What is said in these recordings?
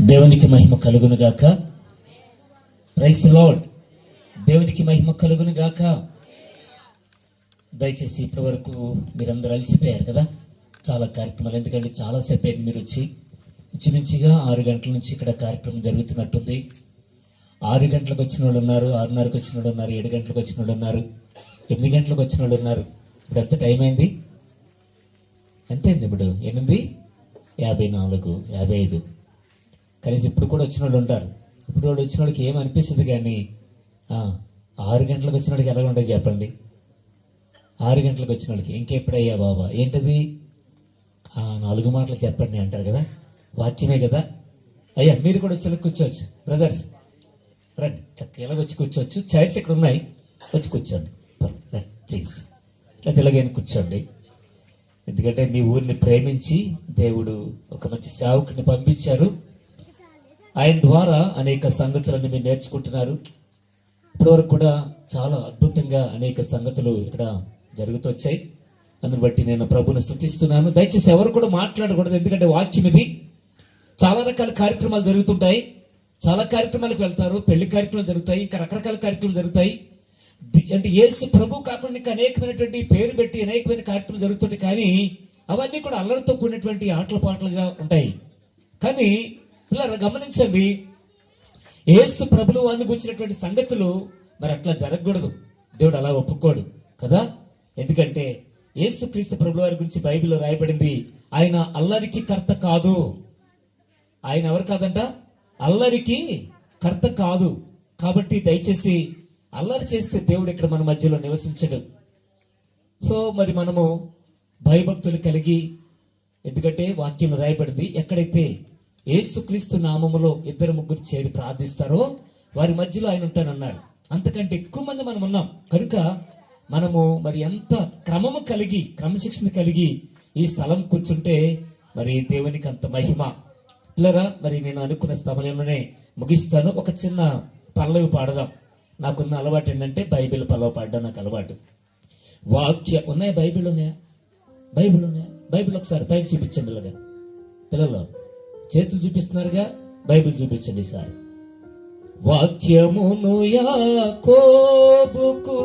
దేవునికి మహిమ కలుగును గాక. Praise the lord. దేవునికి మహిమ కలుగును గాక. దయచేసి ఇప్పటి వరకు మీరందరూ అలసిపోయారు కదా, చాలా కార్యక్రమాలు. ఎందుకంటే చాలాసేపు అయింది మీరు వచ్చి. ఇంచుమించుగా 6 గంటల నుంచి ఇక్కడ కార్యక్రమం జరుగుతున్నట్టుంది. 6 గంటలకు వచ్చిన వాళ్ళు ఉన్నారు, 6:30కు వచ్చిన వాళ్ళు ఉన్నారు, 7 గంటలకు వచ్చిన వాళ్ళు ఉన్నారు, 8 గంటలకు వచ్చిన వాళ్ళు ఉన్నారు. ఇప్పుడు ఎంత టైం అయింది? ఎంత అయింది ఇప్పుడు? 8:54, 55. కనీసం ఇప్పుడు కూడా వచ్చిన వాళ్ళు ఉంటారు. ఇప్పుడు వాళ్ళు వచ్చిన వాళ్ళకి ఏమనిపిస్తుంది, కానీ 6 గంటలకు వచ్చిన వాళ్ళకి ఎలా ఉంటుంది చెప్పండి? 6 గంటలకు వచ్చిన వాళ్ళకి ఇంకెప్పుడయ్యా బాబా ఏంటది? 4 మాటలు చెప్పండి అంటారు కదా, వాక్యమే కదా. అయ్యా మీరు కూడా వచ్చి కూర్చోవచ్చు బ్రదర్స్, రండి. చక్కగా ఇలా వచ్చి కూర్చోవచ్చు. చైర్స్ ఇక్కడ ఉన్నాయి, వచ్చి కూర్చోండి ప్లీజ్. లేదా ఇలాగైనా కూర్చోండి. ఎందుకంటే మీ ఊరిని ప్రేమించి దేవుడు ఒక మంచి సేవకుని పంపించారు. ఆయన ద్వారా అనేక సంగతులను మీరు నేర్చుకుంటున్నారు. ఇప్పటివరకు కూడా చాలా అద్భుతంగా అనేక సంగతులు ఇక్కడ జరుగుతూ వచ్చాయి. అందుని బట్టి నేను ప్రభువుని స్తుతిస్తున్నాను. దయచేసి ఎవరు కూడా మాట్లాడకూడదు, ఎందుకంటే వాక్యం ఇది. చాలా రకాల కార్యక్రమాలు జరుగుతుంటాయి, చాలా కార్యక్రమాలకు వెళ్తారు, పెళ్లి కార్యక్రమాలు జరుగుతాయి, ఇంకా రకరకాల కార్యక్రమాలు జరుగుతాయి. అంటే యేసు ప్రభు కాకుండా ఇంకా అనేకమైనటువంటి పేరు పెట్టి అనేకమైన కార్యక్రమాలు జరుగుతుంటాయి. కానీ అవన్నీ కూడా అల్లరితో కూడినటువంటి ఆటల పాటలుగా ఉంటాయి. కానీ పిల్లలు గమనించండి, యేసు ప్రభులు వారిని గురించినటువంటి సంగతులు మరి అట్లా జరగకూడదు. దేవుడు అలా ఒప్పుకోడు కదా. ఎందుకంటే యేసు క్రీస్తు ప్రభుల వారి గురించి బైబిల్లో రాయబడింది, ఆయన అల్లరికి కర్త కాదు. ఆయన ఎవరు కాదంట? అల్లరికి కర్త కాదు. కాబట్టి దయచేసి అల్లరి చేస్తే దేవుడు ఇక్కడ మన మధ్యలో నివసించడు. సో మరి మనము భయభక్తులు కలిగి, ఎందుకంటే వాక్యం రాయబడింది, ఎక్కడైతే యేసుక్రీస్తు నామములో 2-3 చేరి ప్రార్థిస్తారో వారి మధ్యలో ఆయన ఉంటానన్నారు. అంతకంటే ఎక్కువ మంది మనం ఉన్నాం కనుక మనము మరి ఎంత క్రమము కలిగి, క్రమశిక్షణ కలిగి ఈ స్థలం కూర్చుంటే మరి దేవునికి అంత మహిమ. పిల్లరా, మరి నేను అనుకున్న సమయంలోనే ముగిస్తాను. ఒక చిన్న పల్లవి పాడదాం. నాకున్న అలవాటు ఏంటంటే బైబిల్ పల్లవి పాడడం నాకు అలవాటు. ఉన్నాయి బైబిల్ ఉన్నాయా? బైబిల్ ఉన్నాయా? బైబిల్ ఒకసారి పైకి చూపించండి. ఇలాగా పిల్లలు చేతులు చూపిస్తున్నారుగా, బైబిల్ చూపించండి సార్. వాక్యమును యాకోబుకు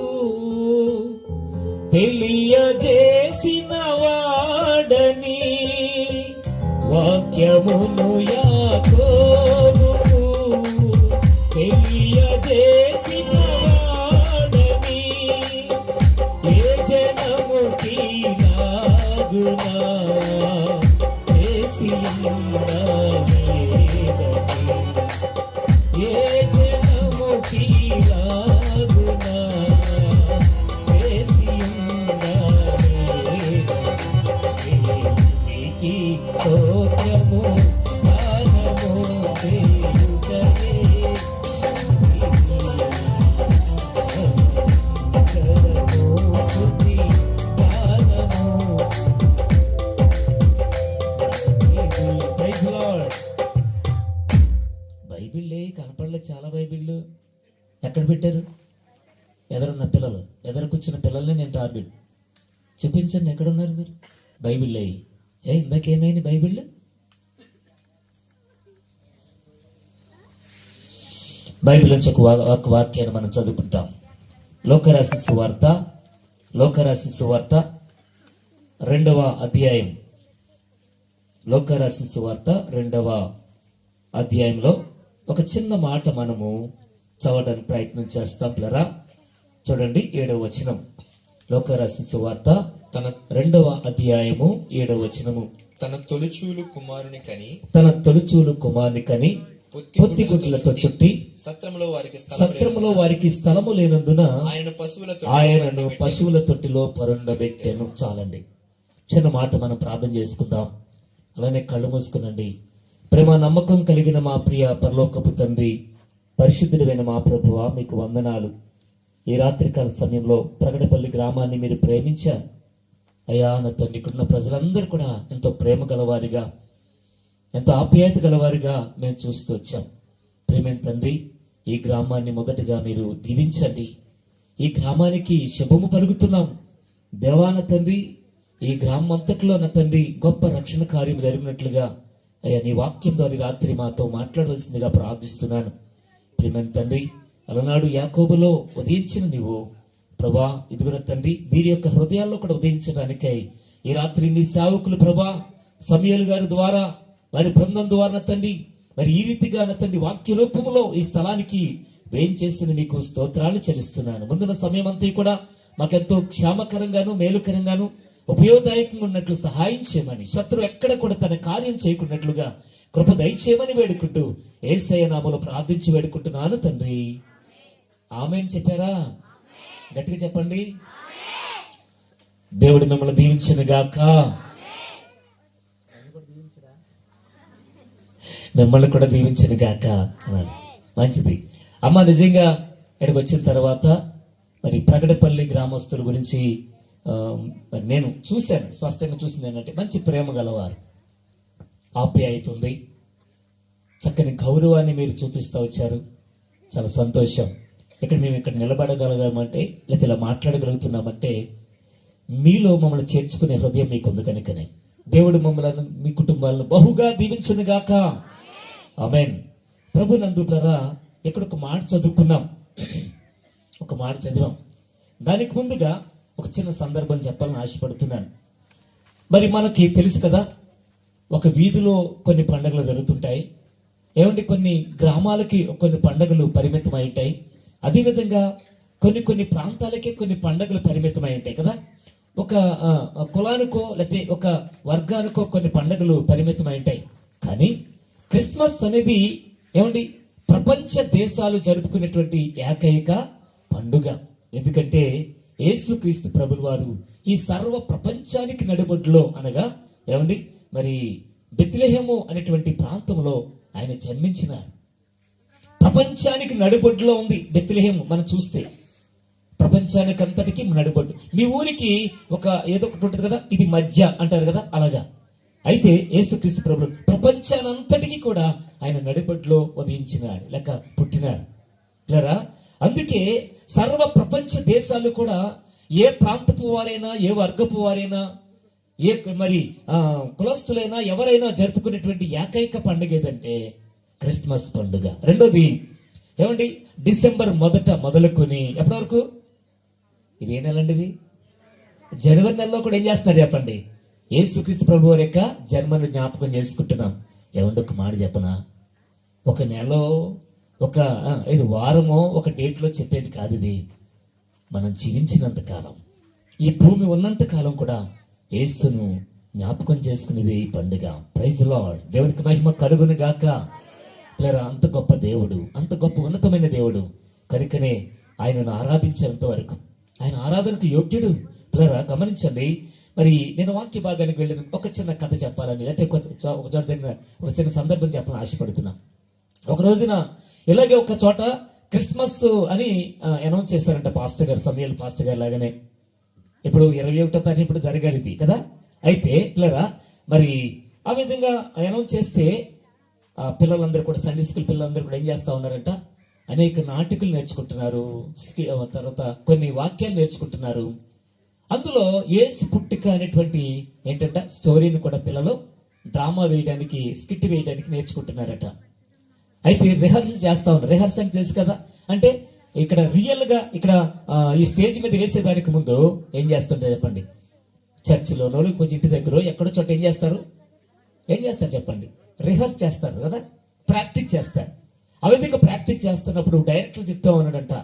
తెలియజేసిన వాడని, వాక్యమును యాకోబుకు తెలియజేసిన వాడని, ఏ జనముకి లాగునా చాలా బైబిళ్ళు ఎక్కడ పెట్టారు? ఎదురున్న పిల్లలు, ఎదురు కూర్చున్న పిల్లల్ని నేను టార్గెట్ చూపించండి. ఎక్కడున్నారు మీరు? Bible ఇందాకేమైంది Bible? బైబిల్ నుంచి ఒక వాక్యాన్ని మనం చదువుకుంటాం. లోకరాసిన సువార్త 2వ అధ్యాయం. లోకరాసిన సువార్త 2వ అధ్యాయంలో ఒక చిన్న మాట మనము చదవడానికి ప్రయత్నం చేస్తాం పిల్లరా. చూడండి 7వ వచనం. లోకరాసిన సువార్త 2వ అధ్యాయము 7వ వచనము. తన తొలిచూలు కుమారుని కని పొత్తిగుడ్లతో చుట్టి సత్రములో వారికి స్థలము లేనందున ఆయనను పశువుల తొట్టిలో పరుండబెట్టాను. చాలండి. చిన్న మాట మనం ప్రార్థన చేసుకుందాం. అలానే కళ్ళు మూసుకునండి. ప్రేమ నమ్మకం కలిగిన మా ప్రియ పరలోకపు తండ్రి, పరిశుద్ధుడైన మా ప్రభువా, మీకు వందనాలు. ఈ రాత్రికాల సమయంలో ప్రగడపల్లి గ్రామాన్ని మీరు ప్రేమించారు అయ్యా. నా తండ్రి, ఇక్కడున్న ప్రజలందరూ కూడా ఎంతో ప్రేమ గలవారిగా, ఎంతో ఆప్యాయత గలవారిగా మేము చూస్తూ వచ్చాం. ప్రేమైన తండ్రి, ఈ గ్రామాన్ని మొదటగా మీరు దీవించండి. ఈ గ్రామానికి శుభము పలుకుతున్నాం దేవా. నా తండ్రి, ఈ గ్రామం అంతట్లో నా తండ్రి గొప్ప రక్షణ కార్యం జరిగినట్లుగా అయ్యా నీ వాక్యం ద్వారా ఈ రాత్రి మాతో మాట్లాడవలసిందిగా ప్రార్థిస్తున్నాను. ప్రియమైన తండ్రి, అలనాడు యాకోబులో ఉదయించిన నీవు ప్రభా, ఇదిగో తండ్రి వీరి యొక్క హృదయాల్లో కూడా ఉదయించడానికై ఈ రాత్రి నీ సేవకులు ప్రభా సమూయేలు గారి ద్వారా, వారి బృందం ద్వారా తండ్రి మరి ఈ రీతిగా తండ్రి వాక్య రూపంలో ఈ స్థలానికి వేయించేసిన నీకు స్తోత్రాలు చెల్లిస్తున్నాను. ముందున్న సమయం అంతా కూడా మాకెంతో క్షేమకరంగాను మేలుకరంగాను ఉపయోగదాయకంగా ఉన్నట్లు సహాయం చేయమని, శత్రువు ఎక్కడ కూడా తన కార్యం చేయకున్నట్లుగా కృప దయచేయమని వేడుకుంటూ యేసయ్య నామములో ప్రార్థించి వేడుకుంటున్నాను తండ్రి. ఆమేన్ చెప్పారా? గట్టిగా చెప్పండి. దేవుడు మిమ్మల్ని దీవించును గాక. మిమ్మల్ని కూడా దీవించును గాక అన్నాడు. మంచిది అమ్మ. నిజంగా ఇక్కడికి వచ్చిన తర్వాత మరి ప్రగడపల్లి గ్రామస్తుల గురించి మరి నేను చూశాను, స్పష్టంగా చూసింది ఏంటంటే మంచి ప్రేమ గలవారు, ఆప్యాయత ఉంది, చక్కని గౌరవాన్ని మీరు చూపిస్తూ వచ్చారు. చాలా సంతోషం. మేము ఇక్కడ నిలబడగలగామంటే లేదా ఇలా మాట్లాడగలుగుతున్నామంటే మీలో మమ్మల్ని చేర్చుకునే హృదయం మీకు ఉంది కనుకనే. దేవుడు మమ్మల్ని మీ కుటుంబాలను బహుగా దీవించును గాక. ఆమేన్. ప్రభు నందులారా, ఇక్కడ ఒక మాట చదువుకున్నాం, ఒక మాట చదివాం. దానికి ముందుగా ఒక చిన్న సందర్భం చెప్పాలని ఆశపడుతున్నాను. మరి మనకి తెలుసు కదా, ఒక వీధిలో కొన్ని పండుగలు జరుగుతుంటాయి. ఏమంటే కొన్ని గ్రామాలకి కొన్ని పండుగలు పరిమితమై ఉంటాయి. అదేవిధంగా కొన్ని ప్రాంతాలకే కొన్ని పండుగలు పరిమితమై ఉంటాయి కదా. ఒక కులానికో లేకపోతే ఒక వర్గానికో కొన్ని పండుగలు పరిమితమై ఉంటాయి. కానీ క్రిస్మస్ అనేది ఏమండి ప్రపంచ దేశాలు జరుపుకునేటువంటి ఏకైక పండుగ. ఎందుకంటే యేసుక్రీస్తు ప్రభుల వారు ఈ సర్వ ప్రపంచానికి నడుబొడ్డులో అనగా ఏమండి మరి బెత్లెహేము అనేటువంటి ప్రాంతంలో ఆయన జన్మించినారు. ప్రపంచానికి నడుబొడ్డులో ఉంది బెత్లెహేము. మనం చూస్తే ప్రపంచానికి అంతటికి నడుబొడ్డు. మీ ఊరికి ఒక ఏదో ఒకటి ఉంటుంది కదా, ఇది మధ్య అంటారు కదా, అలాగా. అయితే యేసుక్రీస్తు ప్రభువు ప్రపంచానంతటికి కూడా ఆయన నడిబొడ్డులో ఉదయించినాడు, లేక పుట్టినాడు. లేరా? అందుకే సర్వ ప్రపంచ దేశాలు కూడా ఏ ప్రాంతపు వారైనా, ఏ వర్గపు వారైనా, ఏ మరి కులస్తులైనా ఎవరైనా జరుపుకునేటువంటి ఏకైక పండుగ ఏదంటే క్రిస్మస్ పండుగ. రెండోది ఏమండి, డిసెంబర్ మొదలుకొని ఎప్పటి వరకు, ఇది ఏ నెల అండి? ఇది జనవరి నెలలో కూడా ఏం చేస్తున్నారు చెప్పండి? యేసుక్రీస్తు ప్రభు వారి యొక్క జన్మను జ్ఞాపకం చేసుకుంటున్నాం. ఏమండి ఒక మాట చెప్పనా, ఒక నెల ఒక ఇది వారమో ఒక డేట్ లో చెప్పేది కాదు. ఇది మనం జీవించినంత కాలం, ఈ భూమి ఉన్నంత కాలం కూడా యేసును జ్ఞాపకం చేసుకునేది ఈ పండుగ. Praise the lord. దేవునికి మహిమ కలుగును గాక. లేరా? అంత గొప్ప దేవుడు, అంత గొప్ప ఉన్నతమైన దేవుడు కనుకనే ఆయనను ఆరాధించేంత వరకు ఆయన ఆరాధనకు యోగ్యుడు. లేరా? గమనించండి. మరి నేను వాక్య భాగానికి వెళ్ళిన ఒక చిన్న కథ చెప్పాలని, లేకపోతే ఒక చోట జరిగిన ఒక చిన్న సందర్భం చెప్పాలని ఆశపడుతున్నా. ఒక రోజున ఇలాగే ఒక చోట క్రిస్మస్ అని అనౌన్స్ చేశారంట పాస్టర్ గారు, సమూయేలు పాస్టర్ గారు లాగానే. ఇప్పుడు 21వ తారీఖు ఇప్పుడు జరగాలి ఇది కదా. అయితే పిల్లరా, మరి ఆ విధంగా అనౌన్స్ చేస్తే పిల్లలందరూ కూడా, సండే స్కూల్ పిల్లలందరూ కూడా ఏం చేస్తా ఉన్నారంట, అనేక నాటికలు నేర్చుకుంటున్నారు, తర్వాత కొన్ని వాక్యాలు నేర్చుకుంటున్నారు. అందులో యేసు పుట్టుక అనేటువంటి ఏంటంట స్టోరీని కూడా పిల్లలు డ్రామా వేయడానికి, స్కిట్ వేయడానికి నేర్చుకుంటున్నారట. అయితే రిహర్సల్ చేస్తా ఉన్నారు. రిహర్సల్ అంటే తెలుసు కదా, అంటే ఇక్కడ రియల్ గా ఇక్కడ ఈ స్టేజ్ మీద వేసేదానికి ముందు ఏం చేస్తుంటారు చెప్పండి? చర్చిలోనో కొంచెం ఇంటి దగ్గర ఎక్కడో చోట ఏం చేస్తారు చెప్పండి? రిహర్స్ చేస్తారు కదా, ప్రాక్టీస్ చేస్తారు. ఆ విధంగా ప్రాక్టీస్ చేస్తున్నప్పుడు డైరెక్టర్ చెప్తా ఉన్నాడంట,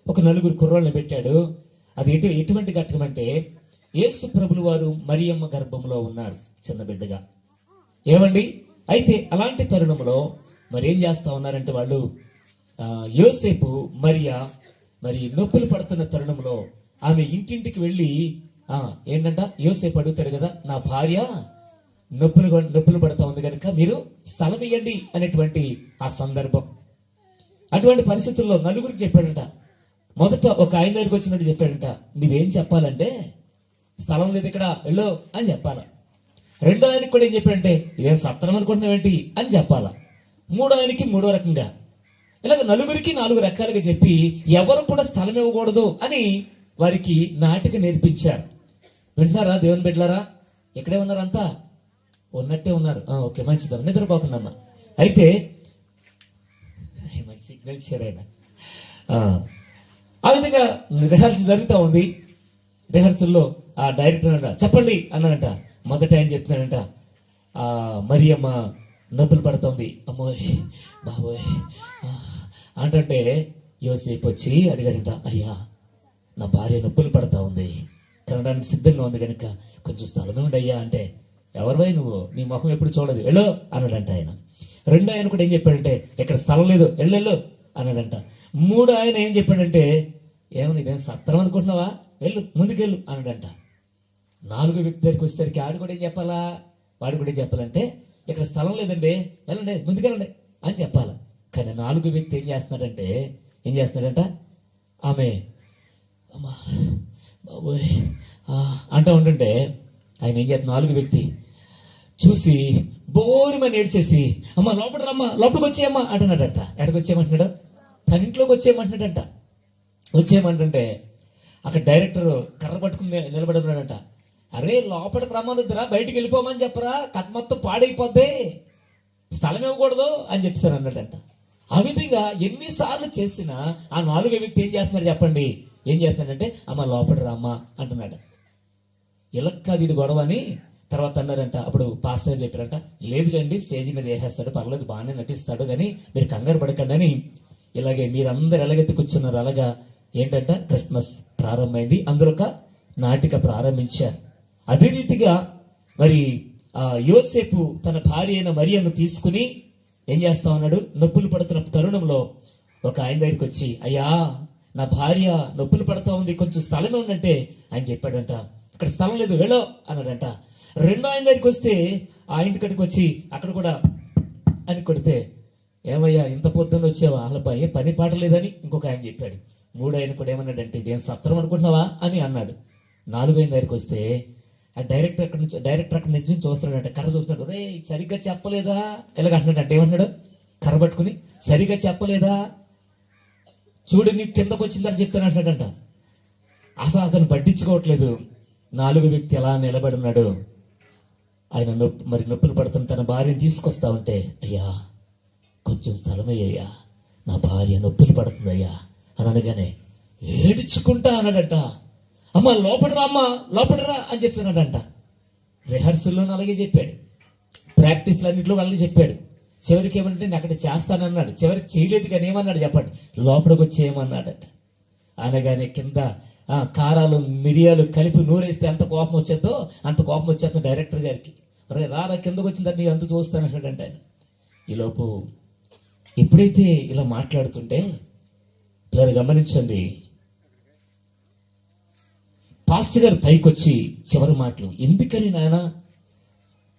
ఒక 4 కుర్రోళ్ళని పెట్టాడు. అది ఎటువంటి ఘట్టం అంటే, యేసు ప్రభులు వారు మరియమ్మ గర్భంలో ఉన్నారు చిన్న బిడ్డగా. ఏమండి? అయితే అలాంటి తరుణంలో మరి ఏం చేస్తా ఉన్నారంటే వాళ్ళు, యోసేపు మరియా మరి నొప్పులు పడుతున్న తరుణంలో ఆమె ఇంటింటికి వెళ్ళి ఏంటంట, యోసేపు అడుగుతాడు కదా, నా భార్య నొప్పులు పడతా ఉంది కనుక మీరు స్థలం ఇవ్వండి అనేటువంటి ఆ సందర్భం. అటువంటి పరిస్థితుల్లో 4 చెప్పాడంట. మొదట ఒక ఆయన దగ్గరికి వచ్చినట్టు చెప్పాడంట, నువ్వేం చెప్పాలంటే స్థలం లేదు ఇక్కడ వెళ్ళు అని చెప్పాలా. రెండో ఆయనకి కూడా ఏం చెప్పాడంటే, ఇదేం సత్రం అనుకుంటున్నావేంటి అని చెప్పాలా. మూడో ఆయనకి మూడో రకంగా, ఇలాగ 4 రకాలుగా చెప్పి ఎవరు కూడా స్థలం ఇవ్వకూడదు అని వారికి నాటిక నేర్పించారు. వింటున్నారా దేవుని బిడ్డలారా? ఇక్కడే ఉన్నారంతా ఉన్నట్టే ఉన్నారు. ఓకే, మంచిదమ్మా, నిద్రపోకుండా అమ్మా. అయితే మంచి సిగ్నల్ ఇచ్చారు ఆయన. ఆ విధంగా రిహార్సల్ జరుగుతూ ఉంది. రిహార్సల్లో ఆ డైరెక్టర్ అంట చెప్పండి అన్నాడంట. మొదట ఆయన చెప్తున్నాడంట, మరి అమ్మ నొప్పులు పడుతుంది, అమ్మోయ్ బాబోయ్ అంటే యోసేపు వచ్చి అడిగాడంట, అయ్యా నా భార్య నొప్పులు పడతా ఉంది, తినడానికి సిద్ధంగా ఉంది కనుక కొంచెం స్థలం ఇవ్వండి అయ్యా అంటే, ఎవరివై నువ్వు, నీ ముఖం ఎప్పుడు చూడదు, వెళ్ళు అన్నాడంట ఆయన. రెండో ఆయన కూడా ఏం చెప్పాడంటే, ఇక్కడ స్థలం లేదు, వెళ్ళు అన్నాడంట. మూడో ఆయన ఏం చెప్పాడంటే, ఏమని ఇదేం సత్రం అనుకుంటున్నావా, వెళ్ళు ముందుకెళ్ళు అన్నాడంట. నాలుగో వ్యక్తి దగ్గరికి వచ్చేసరికి ఆడు కూడా ఏం చెప్పాలా, వాడు కూడా ఏం చెప్పాలంటే, ఇక్కడ స్థలం లేదండి, వెళ్ళండి ముందుకెళ్ళండి అని చెప్పాలి. కానీ నాలుగో వ్యక్తి ఏం చేస్తున్నాడంట, ఆమె అమ్మా బాబోయ్ అంటూ ఉంటుంటే ఆయన ఏం చేస్తున్న నాలుగో వ్యక్తి చూసి బోరుమని ఏడ్చేసి, అమ్మ లోపల రమ్మా, లోపలికి వచ్చేయమ్మా అంటున్నాడంట. ఎక్కడికి వచ్చేయమంటున్నాడు, తన ఇంట్లోకి వచ్చేయమంటున్నాడంట. వచ్చేయమంటుంటే అక్కడ డైరెక్టర్ కర్ర పట్టుకుని నిలబడి ఉన్నాడంట. అరే లోపలికి రమ్మనుద్దురా, బయటికి వెళ్ళిపోమని చెప్పరా, కథ మొత్తం పాడైపోద్ది, స్థలం ఇవ్వకూడదు అని చెప్పేసారు అన్నాడంట. ఆ విధంగా ఎన్నిసార్లు చేసినా ఆ నాలుగో వ్యక్తి ఏం చేస్తున్నాడు చెప్పండి, ఏం చేస్తున్నాడంటే అమ్మ లోపలికి రమ్మా అంటున్నాడు. ఇలక్కాది గొడవ అని తర్వాత అన్నారంట. అప్పుడు పాస్టర్ చెప్పారంట, లేదులేండి స్టేజ్ మీద వేసేస్తాడు, పర్లేదు బాగానే నటిస్తాడు, కానీ మీరు కంగారు పడకండి అని. ఇలాగే మీరందరూ ఎలాగైతే కూర్చున్నారు అలాగా ఏంటంట క్రిస్మస్ ప్రారంభమైంది, అందులో ఒక నాటిక ప్రారంభించారు. అదే రీతిగా మరి యోసేపు తన భార్య అయిన మరియను తీసుకుని ఏం చేస్తా ఉన్నాడు, నొప్పులు పడుతున్న తరుణంలో ఒక ఆయన దగ్గరికి వచ్చి, అయ్యా నా భార్య నొప్పులు పడతా ఉంది, కొంచెం స్థలమే ఉందంటే ఆయన చెప్పాడంట, ఇక్కడ స్థలం లేదు వెళ్ళు అన్నాడంట. రెండో ఆయన దగ్గరికి వస్తే ఆ ఇంటి కడికి వచ్చి అక్కడ కూడా అని కొడితే, ఏమయ్యా ఇంత పొద్దున్న వచ్చావా, అసలు పని పాట లేదని ఇంకొక ఆయన చెప్పాడు. మూడో ఆయన కూడా ఏమన్నాడంటే, ఇదేం సత్రం అనుకుంటున్నావా అని అన్నాడు. నాలుగో ఆయన దగ్గరికి వస్తే ఆ డైరెక్టర్ అక్కడి నుంచి చూస్తున్నాడంట, కర్ర చూపుతాడు, రే సరిగ్గా చెప్పలేదా ఎలాగ అంటున్నాడు అంటే, ఏమన్నాడు కర్ర పట్టుకుని, సరిగ్గా చెప్పలేదా చూడు నీకు కిందకు వచ్చిందని చెప్తాను అంటాడంట. అసలు అతను పట్టించుకోవట్లేదు. నాలుగో వ్యక్తి ఎలా నిలబడి ఉన్నాడు, ఆయన నొప్పులు పడుతున్న తన భార్యను తీసుకొస్తా ఉంటే, అయ్యా కొంచెం స్థలం అయ్యా, నా భార్య నొప్పులు పడుతుంది అయ్యా అని అనగానే ఏడుచుకుంటా అన్నాడంట, అమ్మ లోపల రా అమ్మా లోపల రా అని చెప్తున్నాడంట. రిహర్సల్లోనూ అలాగే చెప్పాడు, ప్రాక్టీస్లు అన్నింటిలో అలాగే చెప్పాడు. చివరికి ఏమంటే నేను అక్కడ చేస్తానన్నాడు, చివరికి చేయలేదు కానీ ఏమన్నాడు చెప్పండి, లోపలికి వచ్చేయమన్నాడట. అనగానే కింద కారాలు మిరియాలు కలిపి నూరేస్తే ఎంత కోపం వచ్చేద్దో అంత కోపం వచ్చేద్దాం డైరెక్టర్ గారికి. రే రారా కిందకు వచ్చిందని అంత చూస్తానంటాడంట ఆయన. ఈలోపు ఎప్పుడైతే ఇలా మాట్లాడుతుంటే పిల్లలు గమనించండి, పాస్టర్ గారు పైకి వచ్చి చివరి మాటలు, ఎందుకని నాయన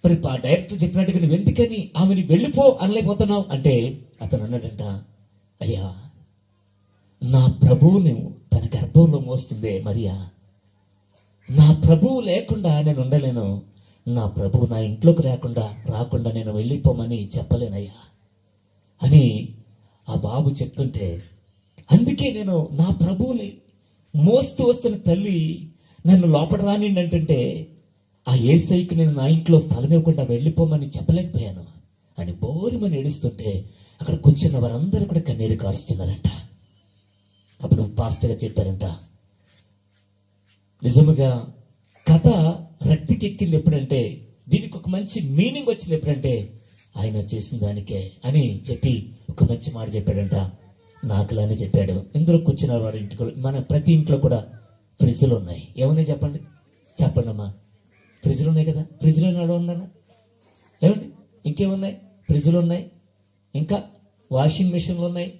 మరి ఆ డైరెక్టర్ చెప్పినట్టుగా నువ్వు ఎందుకని ఆమెని వెళ్ళిపో అనలేకపోతున్నావు అంటే అతను అన్నాడంట, అయ్యా నా ప్రభువుని తన గర్భంలో మోస్తుందే మరియా, నా ప్రభువు లేకుండా నేను ఉండలేను, నా ప్రభువు నా ఇంట్లోకి రాకుండా నేను వెళ్ళిపోమని చెప్పలేనయ్యా అని ఆ బాబు చెప్తుంటే, అందుకే నేను నా ప్రభువుని మోస్తూ వస్తున్న తల్లి నన్ను లోపల రానిండి అంటుంటే ఆ యేసయ్యకు నేను నా ఇంట్లో స్థలం ఇవ్వకుండా వెళ్ళిపోమని చెప్పలేకపోయాను అని బోరుమని ఏడుస్తుంటే అక్కడ కూర్చున్న వారందరూ కూడా కన్నీరు కారుస్తున్నారంట. అప్పుడు పాస్టర్ గారు చెప్పారంట, నిజముగా కథ రక్తికెక్కింది ఎప్పుడంటే, దీనికి ఒక మంచి మీనింగ్ వచ్చింది ఎప్పుడంటే ఆయన చేసిన దానికే అని చెప్పి ఒక మంచి మాట చెప్పాడంట. నాకులానే చెప్పాడు. ఇందులో కూర్చున్న వారి ఇంటికి, మన ప్రతి ఇంట్లో కూడా ఫ్రిడ్జ్లు ఉన్నాయి. ఏమున్నాయి చెప్పండి అమ్మా, ఫ్రిడ్జ్లు ఉన్నాయి కదా, ఫ్రిడ్జ్లో నాడు ఉన్నారా ఏమండి, ఇంకేమున్నాయి, ఫ్రిడ్జ్లు ఉన్నాయి, ఇంకా వాషింగ్ మిషన్లు ఉన్నాయి,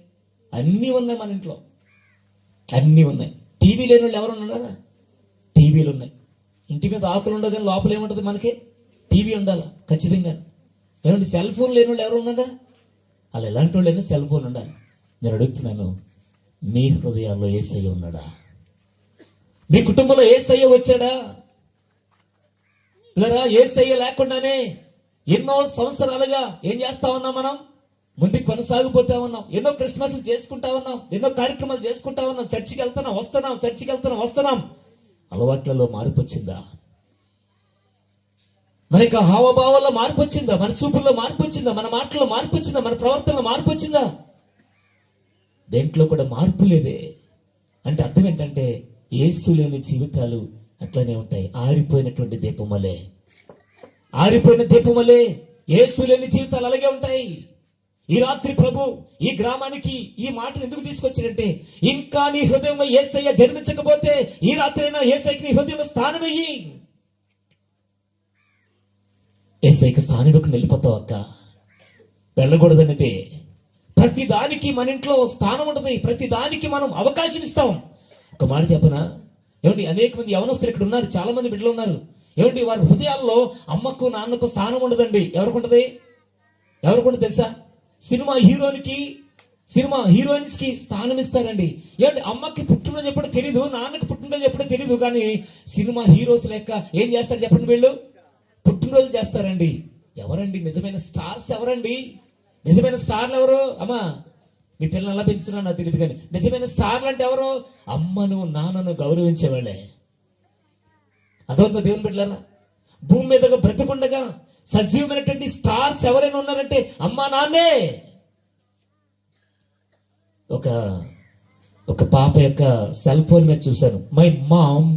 అన్నీ ఉన్నాయి మన ఇంట్లో, అన్నీ ఉన్నాయి. టీవీ లేని వాళ్ళు ఎవరు ఉన్నారా, టీవీలు ఉన్నాయి. ఇంటి మీద ఆకులు ఉండవు కానీ లోపల ఏముంటుంది మనకి, టీవీ ఉండాలి ఖచ్చితంగా. ఏమండి సెల్ ఫోన్ లేని వాళ్ళు ఎవరు ఉన్నారా, అలా ఎలాంటి వాళ్ళైనా సెల్ ఫోన్ ఉండాలి. నేను అడుగుతున్నాను, మీ హృదయాల్లో యేసయ్య ఉన్నాడా, మీ కుటుంబంలో యేసయ్య వచ్చాడా? లేదా యేసయ్య లేకుండానే ఎన్నో సంవత్సరాలుగా ఏం చేస్తా ఉన్నాం మనం, ముందుకు కొనసాగిపోతా ఉన్నాం, ఎన్నో క్రిస్మస్లు చేసుకుంటా ఉన్నాం, ఎన్నో కార్యక్రమాలు చేసుకుంటా ఉన్నాం, చర్చికి వెళ్తున్నాం వస్తున్నాం, అలవాట్లలో మార్పు వచ్చిందా? మన యొక్క హావభావాల్లో మార్పు వచ్చిందా? మన చూపుల్లో మార్పు వచ్చిందా? మన మాటల్లో మార్పు వచ్చిందా? మన ప్రవర్తనలో మార్పు వచ్చిందా? దేంట్లో కూడా మార్పు లేదే. అంటే అర్థం ఏంటంటే యేసు లేని జీవితాలు అట్లనే ఉంటాయి. ఆరిపోయినటువంటి దీపం వలె, ఆరిపోయిన దీపం వలె యేసు లేని జీవితాలు అలాగే ఉంటాయి. ఈ రాత్రి ప్రభు ఈ గ్రామానికి ఈ మాటను ఎందుకు తీసుకొచ్చాడంటే, ఇంకా నీ హృదయంలో యేసయ్య జన్మించకపోతే ఈ రాత్రి అయినా యేసయ్యకి నీ హృదయంలో స్థానం అయ్యి, యేసయ్యకి స్థానం ఇవ్వకుండా వెళ్ళిపోతావు అక్క. వెళ్ళకూడదనేదే. ప్రతి దానికి మన ఇంట్లో స్థానం ఉంటుంది. ప్రతి దానికి మనం అవకాశం ఇస్తాం. ఒక మాట చెప్పనా ఏమండి, అనేక మంది యవనస్తులు ఇక్కడ ఉన్నారు, చాలా మంది బిడ్డలు ఉన్నారు. ఏమండి, వారి హృదయాల్లో అమ్మకు నాన్నకు స్థానం ఉండదండి. ఎవరికి ఉంటుంది? ఎవరికి ఉంటుంది తెలుసా? సినిమా హీరోయిన్స్ కి స్థానం ఇస్తారండి. ఏమంటే అమ్మకి పుట్టినరోజు ఎప్పుడో తెలీదు, నాన్నకి పుట్టినరోజు ఎప్పుడో తెలీదు, కానీ సినిమా హీరోస్ లెక్క ఏం చేస్తారు చెప్పండి? వీళ్ళు పుట్టినరోజు చేస్తారండి. ఎవరండి నిజమైన స్టార్స్? ఎవరండి నిజమైన స్టార్లు? ఎవరు? అమ్మా, మీ పిల్లలు ఎలా పెంచుతున్నా నాకు తెలియదు, కానీ నిజమైన స్టార్లు అంటే ఎవరు? అమ్మను నాన్నను గౌరవించేవాళ్ళే. అదొక దేవుని బిడ్డలారా, భూమి మీదగా బ్రతికుండగా సజీవమైనటువంటి స్టార్స్ ఎవరైనా ఉన్నారంటే అమ్మా నాన్నే. ఒక పాప యొక్క సెల్ ఫోన్ మీద చూశాను. మై మామ్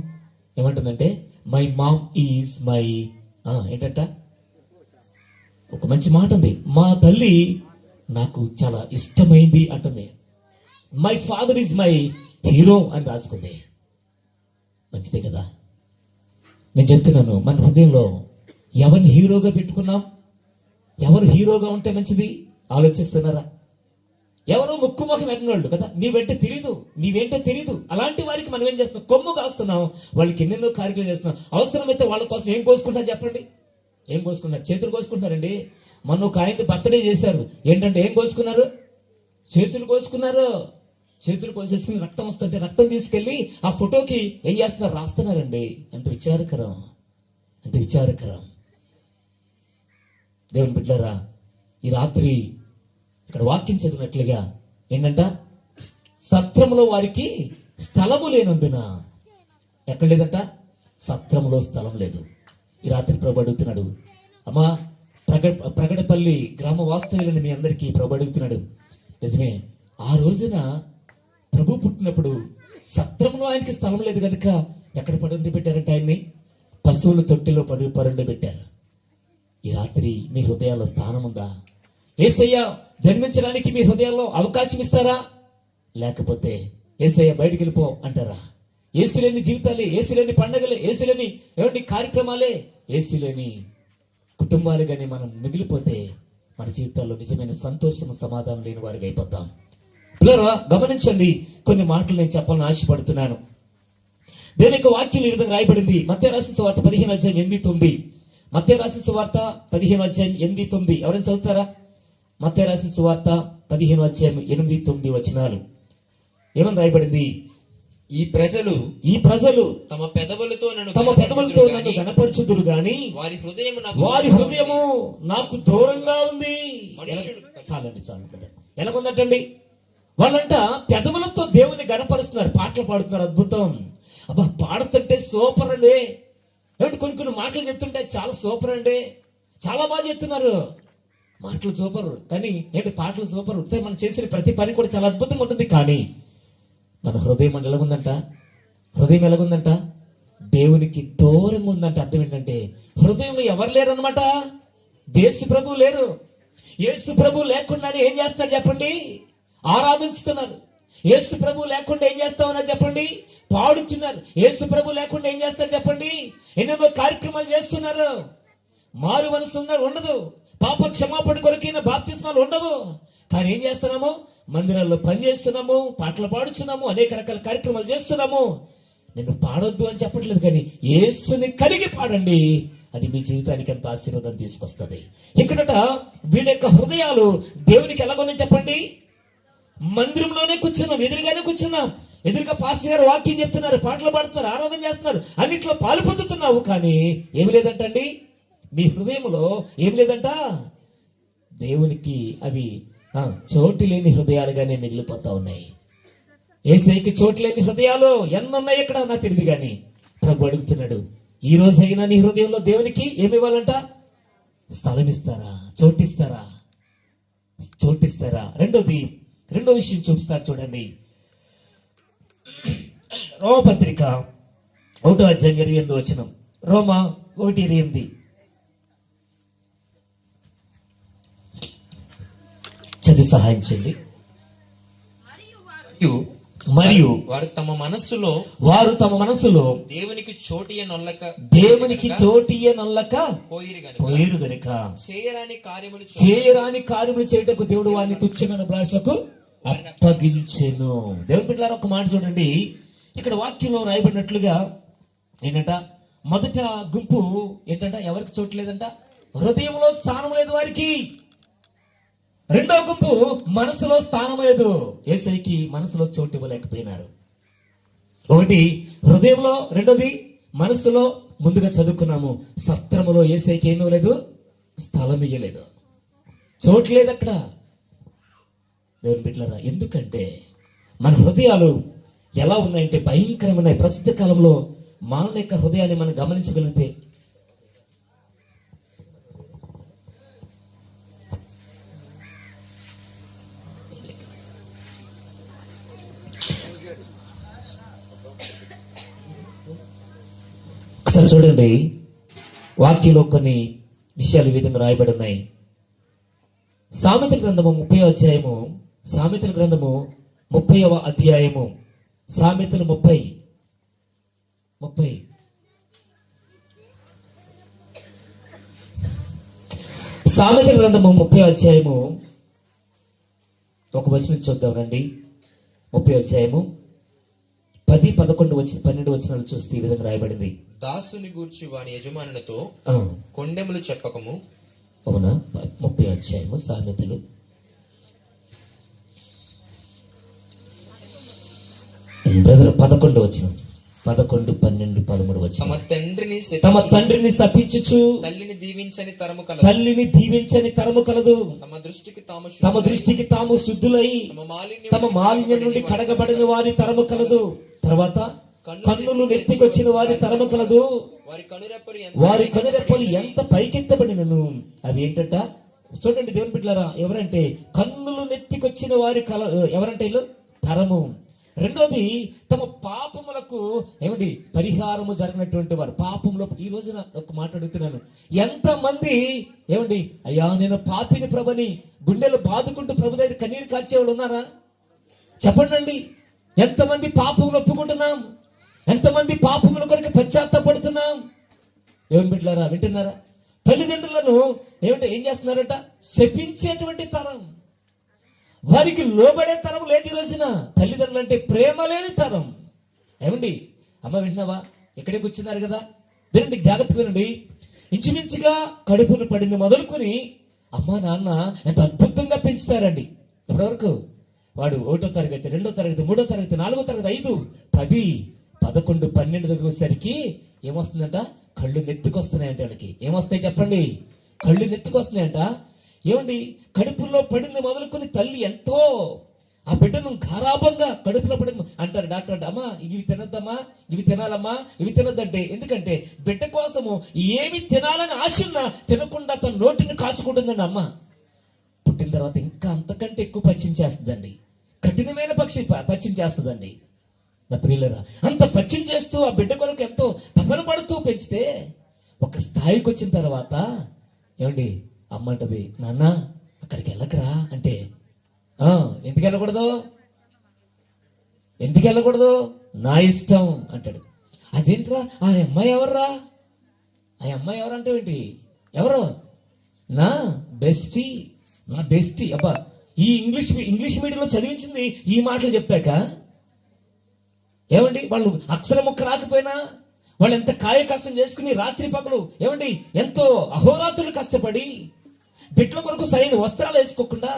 ఏమంటుందంటే, మై మామ్ ఈజ్ మై ఏంటంట, ఒక మంచి మాట ఉంది, మా తల్లి నాకు చాలా ఇష్టమైంది అంటుంది. My father is my hero అని రాసుకుంది. మంచిదే కదా. నేను చెప్తున్నాను, మన హృదయంలో ఎవరిని హీరోగా పెట్టుకున్నాం? ఎవరు హీరోగా ఉంటే మంచిది ఆలోచిస్తున్నారా? ఎవరో ముక్కు ముఖం ఎట్టినోళ్ళు కదా, నీవేంటో తెలీదు. అలాంటి వారికి మనం ఏం చేస్తున్నాం? కొమ్ము కాస్తున్నాం. వాళ్ళకి ఎన్నెన్నో కార్యక్రమాలు చేస్తున్నాం. అవసరమైతే వాళ్ళ కోసం ఏం కోసుకుంటారు చెప్పండి? ఏం కోసుకున్నారు? చేతులు కోసుకుంటారండి. మొన్న ఒక ఆయన బర్త్డే చేశారు. ఏంటంటే ఏం కోసుకున్నారు? చేతులు కోసుకున్నారు. చేతులు కోసేసుకుని రక్తం వస్తుంటే రక్తం తీసుకెళ్లి ఆ ఫోటోకి ఏం చేస్తున్నారు? రాస్తున్నారండి. ఎంత విచారకరం, ఎంత విచారకరం. దేవుని బిడ్డలారా, ఈ రాత్రి ఇక్కడ వాక్యం చదివినట్లుగా ఏంటంట, సత్రములో వారికి స్థలము లేనందున. ఎక్కడ లేదంట? సత్రములో స్థలం లేదు. ఈ రాత్రి ప్రభు అడుగుతున్నాడు, అమ్మా ప్రగడపల్లి గ్రామ వాస్తవ్యులను మీ అందరికీ ప్రభు అడుగుతున్నాడు. నిజమే, ఆ రోజున ప్రభు పుట్టినప్పుడు సత్రంలో ఆయనకి స్థలం లేదు కనుక ఎక్కడ పరుండి పెట్టారంటే ఆయన్ని పశువుల తొట్టిలో పరుండి పెట్టారు. ఈ రాత్రి మీ హృదయాల్లో స్థానం ఉందా? యేసయ్య జన్మించడానికి మీ హృదయాల్లో అవకాశం ఇస్తారా? లేకపోతే యేసయ్య బయటికి వెళ్ళిపో అంటారా? యేసులేని జీవితాలే, యేసులేని పండగలే, యేసులేని ఏమండి కార్యక్రమాలే, యేసులేని కుటుంబాలుగానే మనం మిగిలిపోతే మన జీవితాల్లో నిజమైన సంతోషం సమాధానం లేని వారికి అయిపోతాం. పిల్లరా గమనించండి, కొన్ని మాటలు నేను చెప్పాలని ఆశపడుతున్నాను. దేవుని యొక్క వాక్యం ఈ విధంగా రాయబడింది. మత్తయి రాసిన సువార్త 15:8-9. మత్తయి రాసిన సువార్త 15:8-9. ఎవరైనా చదువుతారా? మత్తయి రాసిన సువార్త 15:8-9 వచనాలు. ఏమని రాయబడింది? ఈ ప్రజలు తమ పెదవులతో నన్ను గణపరచుదురు గాని వారి హృదయము నాకు దూరంగా ఉంది. చాలండి, చాలు కదా. ఎలాగుందటండి? వాళ్ళంట పెదవులతో దేవుని గణపరుస్తున్నారు, పాటలు పాడుతున్నారు. అద్భుతం. అబ్బా, పాడుతుంటే సూపర్ అండి. ఏమంటే కొన్ని మాటలు చెప్తుంటే చాలా సూపర్ అండి, చాలా బాగా చెప్తున్నారు. మాటలు సూపర్, కానీ ఏంటి పాటలు సూపర్. మనం చేసిన ప్రతి పని కూడా చాలా అద్భుతంగా ఉంటుంది. కానీ మన హృదయం ఎలాగుందంట? హృదయం ఎలాగుందంట? దేవునికి దూరంగా ఉందంట. అర్థం ఏంటంటే హృదయంలో ఎవరు లేరు అనమాట. యేసు ప్రభు లేరు. యేసు ప్రభు లేకుండానే ఏం చేస్తున్నారు చెప్పండి? ఆరాధించుతున్నారు. యేసు ప్రభు లేకుండా ఏం చేస్తామన్నారు చెప్పండి? పాడుతున్నారు. యేసు ప్రభు లేకుండా ఏం చేస్తారు చెప్పండి? ఎన్నెన్నో కార్యక్రమాలు చేస్తున్నారు. మారు మనసు ఉండదు. పాప క్షమాపణ కొరకైన బాప్తిస్మాలు ఉండవు. కానీ ఏం చేస్తున్నాము? మందిరాల్లో పని చేస్తున్నాము, పాటలు పాడుతున్నాము, అనేక రకాల కార్యక్రమాలు చేస్తున్నాము. నేను పాడొద్దు అని చెప్పట్లేదు, కానీ యేసుని కలిగి పాడండి. అది మీ జీవితానికి ఎంత ఆశీర్వాదం తీసుకొస్తుంది. ఇక్కడట వీళ్ళ యొక్క హృదయాలు దేవునికి ఎలాగోనే చెప్పండి? మందిరంలోనే కూర్చున్నాం, ఎదురుగానే కూర్చున్నాం, ఎదురుగా పాస్టర్ గారు వాక్యం చెప్తున్నారు, పాటలు పాడుతున్నారు, ఆరాధన చేస్తున్నారు, అన్నిట్లో పాలు పొందుతున్నావు. కానీ ఏమి లేదంటండి, మీ హృదయంలో ఏమి లేదంట? దేవునికి అవి చోటు లేని హృదయాలుగానే మిగిలిపోతా ఉన్నాయి. యేసయ్యకి చోటు లేని హృదయాలు ఎన్నున్నాయి ఇక్కడ నాకు తెలియదు. కానీ ప్రభు అడుగుతున్నాడు, ఈ రోజైనా నీ హృదయంలో దేవునికి ఏమి ఇవ్వాలంట? స్థలం ఇస్తారా? చోటిస్తారా? చోటిస్తారా? రెండో విషయం చూపిస్తారు చూడండి. రోమపత్రిక 1వ అధ్యాయం 28వ వచనం. రోమా 1:28 చదివి సహాయం చేయండి. మరియు వారు తమ మనస్సులో దేవునికి చోటియ నొల్లక పోయిరు గనుక చేయరాని కార్యములు చేయుటకు దేవుడు వారిని తుచ్చమైన భాషలకు అప్పగించెను. దేవుని బిడ్డలారా, ఒక మాట చూడండి. ఇక్కడ వాక్యంలో రాయబడినట్లుగా ఏంటంట, మొదట గుంపు ఏంటంట, ఎవరికి చోటు లేదంట? హృదయంలో స్థానం లేదు వారికి. రెండో గుంపు మనసులో స్థానం లేదు. యేసయ్యకి మనసులో చోటు ఇవ్వలేకపోయినారు. ఒకటి హృదయంలో, రెండోది మనసులో. ముందుగా చదువుకున్నాము, సత్రములో యేసయ్యకి ఏమీ లేదు, స్థలం ఇయ్యలేదు, చోటు లేదు అక్కడ. దేవుని బిడ్డలారా, ఎందుకంటే మన హృదయాలు ఎలా ఉన్నాయంటే భయంకరమైన ప్రస్తుత కాలంలో మానవ యొక్క హృదయాన్ని మనం గమనించగలిగితే ఒకసారి చూడండి, వాక్యంలో కొన్ని విషయాలు ఈ విధంగా రాయబడి ఉన్నాయి. సామెతల గ్రంథము 30వ అధ్యాయము, సామెతల గ్రంథము 30వ అధ్యాయము, సామెతలు 30 సామెతల గ్రంథము 30వ అధ్యాయము ఒక వచనం చూద్దాం రండి. 30వ అధ్యాయము 10, 11, 12 వచనాలు చూస్తే ఈ విధంగా రాయబడింది. దాసుని గూర్చి వాని యజమానులతో కొండెములు చెప్పకము. అవునా? 30వ అధ్యాయము సామెతలు బ్రదర్ 11 వచనం, 11, 12, 13 వచనం. తమ తండ్రిని శపించుచు తల్లిని దీవించని తరము కలదు. తమ దృష్టికి తాము శుద్ధులై తమ మాలిన్యం నుండి కడగబడిన వారి తరము కలదు. తర్వాత కన్నులు నెత్తికొచ్చిన వారి తరము కలదు. వారి కనురెప్పలు ఎంత పైకెత్తబడినను అవి ఏంటంట, చూడండి దేవుని బిడ్డలారా, ఎవరంటే కన్నులు నెత్తికొచ్చిన వారి ఎవరంటే ఇల్లు తరము. రెండోది తమ పాపములకు ఏమిటి పరిహారము జరిగినటువంటి వారు. పాపంలో ఈ రోజున ఒక మాట అడుగుతున్నాను, ఎంతమంది ఏమండి అయ్యా నేను పాపిని ప్రభుని గుండెలు బాదుకుంటూ ప్రభు దగ్గర కన్నీరు కార్చేవాళ్ళు ఉన్నారా? చెప్పండి. ఎంతమంది పాపములు ఒప్పుకుంటున్నాం? ఎంతమంది పాపముల కొరకు పశ్చాత్తపడుతున్నాం? దేవుని బిడ్డలారా, వింటున్నారా? తల్లిదండ్రులను ఏం చేస్తున్నారట? శపించేటువంటి తరం, వారికి లోబడే తరం లేదు ఈ రోజున. తల్లిదండ్రులు అంటే ప్రేమ లేని తరం. ఏమండి అమ్మ వింటున్నావా? ఇక్కడే కూర్చున్నారు కదా, వినండి, జాగ్రత్తగా వినండి. ఇంచుమించుగా కడుపును పడింది మొదలుకొని అమ్మ నాన్న ఎంత అద్భుతంగా పెంచుతారండి. ఇప్పటివరకు వాడు 1వ తరగతి, 2వ తరగతి, 3వ తరగతి, 4వ తరగతి, 5, 10, 11, 12 దగ్గర వచ్చేసరికి ఏమొస్తుందంట? కళ్ళు నెత్తుకొస్తున్నాయంట. వాళ్ళకి ఏమొస్తున్నాయి చెప్పండి? కళ్ళు నెత్తుకొస్తున్నాయంట. ఏమండి కడుపులో పడింది మొదలుకొని తల్లి ఎంతో ఆ బిడ్డను ఖరాబంగా కడుపులో పడింది అంటారు డాక్టర్ అంటే, అమ్మా ఇవి తినొద్దమ్మా, ఇవి తినాలమ్మా, ఇవి తినొద్దంటే. ఎందుకంటే బిడ్డ కోసము ఏమి తినాలని ఆశున్నా తినకుండా తన నోటిని కాచుకుంటుందండి అమ్మ. పుట్టిన తర్వాత ఇంకా అంతకంటే ఎక్కువ పచ్చిం చేస్తుందండి, కఠినమైన పచ్చిం చేస్తుందండి. నా ప్రియులరా, అంత పచ్చిం చేస్తూ ఆ బిడ్డ కొరకు ఎంతో తపన పడుతూ పెంచితే ఒక స్థాయికి వచ్చిన తర్వాత ఏమండి అమ్మ అంటది, నాన్న అక్కడికి వెళ్ళకరా అంటే, ఎందుకు వెళ్ళకూడదు? నా ఇష్టం అంటాడు. అదేంట్రా? ఆ అమ్మాయి ఎవర్రా? ఆ అమ్మాయి ఎవరంటే ఏంటి? ఎవరు? నా బెస్టీ. అబ్బా, ఈ ఇంగ్లీష్ మీడియంలో చదివించింది ఈ మాటలు చెప్తాక ఏమండి, వాళ్ళు అక్షర ముక్క రాకపోయినా వాళ్ళు ఎంత కాయ కష్టం చేసుకుని రాత్రి పగలు ఏమండి ఎంతో అహోరాత్రులు కష్టపడి బిడ్డల కొరకు సరైన వస్త్రాలు వేసుకోకుండా,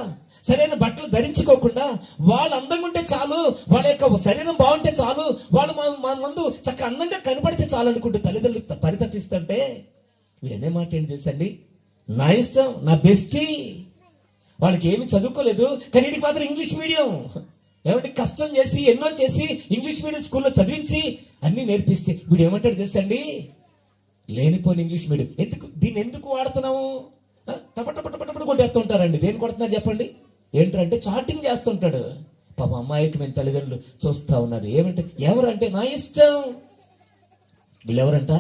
సరైన బట్టలు ధరించుకోకుండా, వాళ్ళు అందంగా ఉంటే చాలు, వాళ్ళ యొక్క శరీరం బాగుంటే చాలు, వాళ్ళు మన ముందు చక్క అందంగా కనపడితే చాలు అనుకుంటూ తల్లిదండ్రులు పరితపిస్తుంటే వీడనే మాట ఏంటి తెలుసండి? నా ఇష్టం, నా బెస్టీ. వాళ్ళకి ఏమి చదువుకోలేదు, కానీ వీడికి మాత్రం ఇంగ్లీష్ మీడియం. ఏమంటే కష్టం చేసి ఎన్నో చేసి ఇంగ్లీష్ మీడియం స్కూల్లో చదివించి అన్ని నేర్పిస్తే వీడు ఏమంటాడు తెలుసండి? లేనిపోయిన ఇంగ్లీష్ మీడియం. దీన్ని ఎందుకు వాడుతున్నాము? టపటపటపటపట కొట్టేస్తుంటారండి. దేని కొడుతున్నారు చెప్పండి? ఏంటంటే చాటింగ్ చేస్తుంటాడు. పాప అమ్మాయికి మేము తల్లిదండ్రులు చూస్తా ఉన్నారు. ఏమంటే ఎవరంటే నా ఇష్టం. వీళ్ళెవరంట?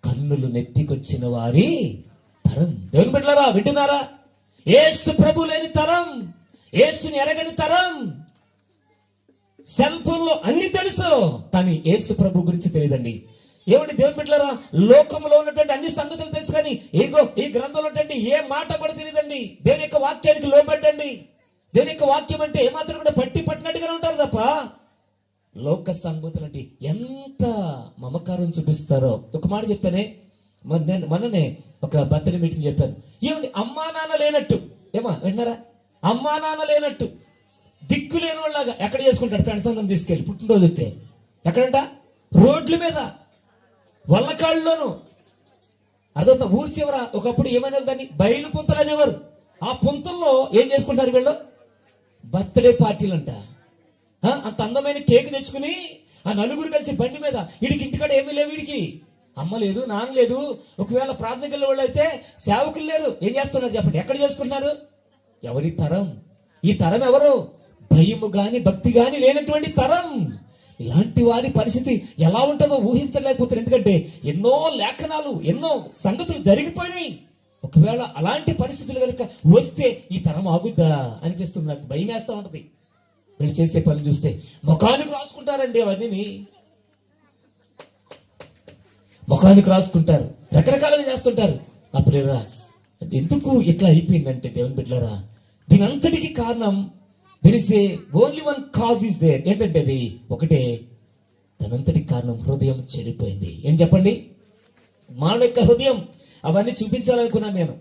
కన్నులు నెత్తికొచ్చిన వారి తరం. దేవుని బిడ్డలారా వింటున్నారా? యేసు ప్రభు లేని తరం, యేసుని ఎరగని తరం. సెల్ ఫోన్ లో అన్ని తెలుసు, కానీ యేసు ప్రభు గురించి తెలియదండి. ఏమండి దేవుని బిడ్డలారా, లోకంలో ఉన్నటువంటి అన్ని సంగతులు తెలుసు, కానీ ఇగో ఈ గ్రంథంలో ఉన్నటువంటి ఏ మాట కూడా తెలియదండి. దేవుని యొక్క వాక్యానికి లోబడ్డండి. దేవుని యొక్క వాక్యం అంటే ఏమాత్రం కూడా పట్టినట్టుగానే ఉంటారు తప్ప లోక సంగతులు అంటే ఎంత మమకారం చూపిస్తారో. ఒక మాట చెప్పానే, మొన్ననే ఒక బర్త్డే మీటింగ్ చెప్పాను. ఏమండి అమ్మా నాన్న లేనట్టు, ఏమా విన్నారా? అమ్మా నాన్న లేనట్టు దిక్కు లేని వాళ్ళగా ఎక్కడ చేసుకుంటాడు? ఫ్రెండ్స్ అందరం తీసుకెళ్ళి పుట్టినరోజు వస్తే ఎక్కడంట? రోడ్ల మీద, వల్లకాళ్ళలోను. అర్థం? ఊరి చివర ఒకప్పుడు ఏమనేవారు దాన్ని? బయలు పుంతలు అనేవారు. ఆ పుంతల్లో ఏం చేసుకుంటారు వీళ్ళు? బర్త్డే పార్టీలు అంట. అంత అందమైన కేక్ తెచ్చుకుని ఆ నలుగురు కలిసి బండి మీద, వీడికి ఇంటికాడ ఏమీ లేవు, వీడికి అమ్మ లేదు, నాన్న లేదు, ఒకవేళ ప్రార్థనకి వెళ్ళే వాళ్ళు అయితే సేవకులు లేరు. ఏం చేస్తున్నారు చెప్పండి? ఎక్కడ చేసుకుంటున్నారు? ఎవరి తరం? ఈ తరం ఎవరు? భయము గాని భక్తి గాని లేనటువంటి తరం. ఇలాంటి వారి పరిస్థితి ఎలా ఉంటుందో ఊహించలేకపోతారు. ఎందుకంటే ఎన్నో లేఖనాలు, ఎన్నో సంగతులు జరిగిపోయినాయి. ఒకవేళ అలాంటి పరిస్థితులు కనుక వస్తే ఈ తరం ఆగుద్దా అనిపిస్తుంది. నాకు భయం వేస్తా ఉంటది వీళ్ళు చేసే పని చూస్తే. ముఖానికి రాసుకుంటారండి అవన్నీ, ముఖానికి రాసుకుంటారు, రకరకాలుగా చేస్తుంటారు. అప్పుడు ఎందుకు ఇట్లా అయిపోయిందంటే దేవుని బిడ్డలారా, దీని అంతటికి కారణం there is a only one cause is there. ఏంటంటే అది ఒకటే, దానంతటికి కారణం హృదయం చెడిపోయింది. ఏం చెప్పండి? మానవ యొక్క హృదయం. అవన్నీ చూపించాలనుకున్నాను నేను,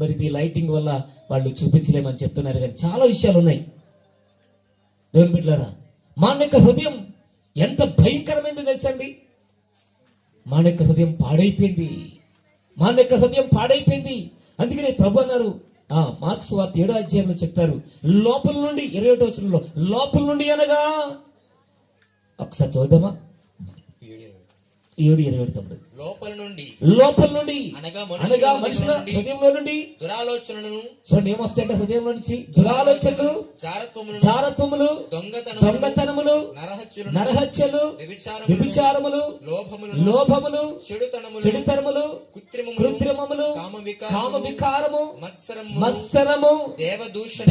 మరి ఇది లైటింగ్ వల్ల వాళ్ళు చూపించలేమని చెప్తున్నారు, కానీ చాలా విషయాలు ఉన్నాయి. దేవుని బిడ్డలారా, మానవ యొక్క హృదయం ఎంత భయంకరమైనది తెలుసండి? మానవ యొక్క హృదయం పాడైపోయింది. మానవ యొక్క హృదయం పాడైపోయింది. అందుకనే ప్రభు అన్నారు, మార్క్స్ వార్త 7వ అధ్యాయంలో చెప్తారు, లోపల నుండి 21వ వచనంలో, లోపల నుండి అనగా, ఒకసారి చూద్దామా? 7:29. లోపల నుండి అనగా మనుషుల హృదయంలో నుండి దురాలోచనలను. చూడండి ఏమొస్తాయంటే హృదయంలో నుంచి దురాలోచనలు, జారత్వములు, దొంగతనములు, నరహత్యలు, వ్యభిచారములు, లోభములు, చెడుతనములు, కృత్రిమములు, కామ వికారము, మత్సరము,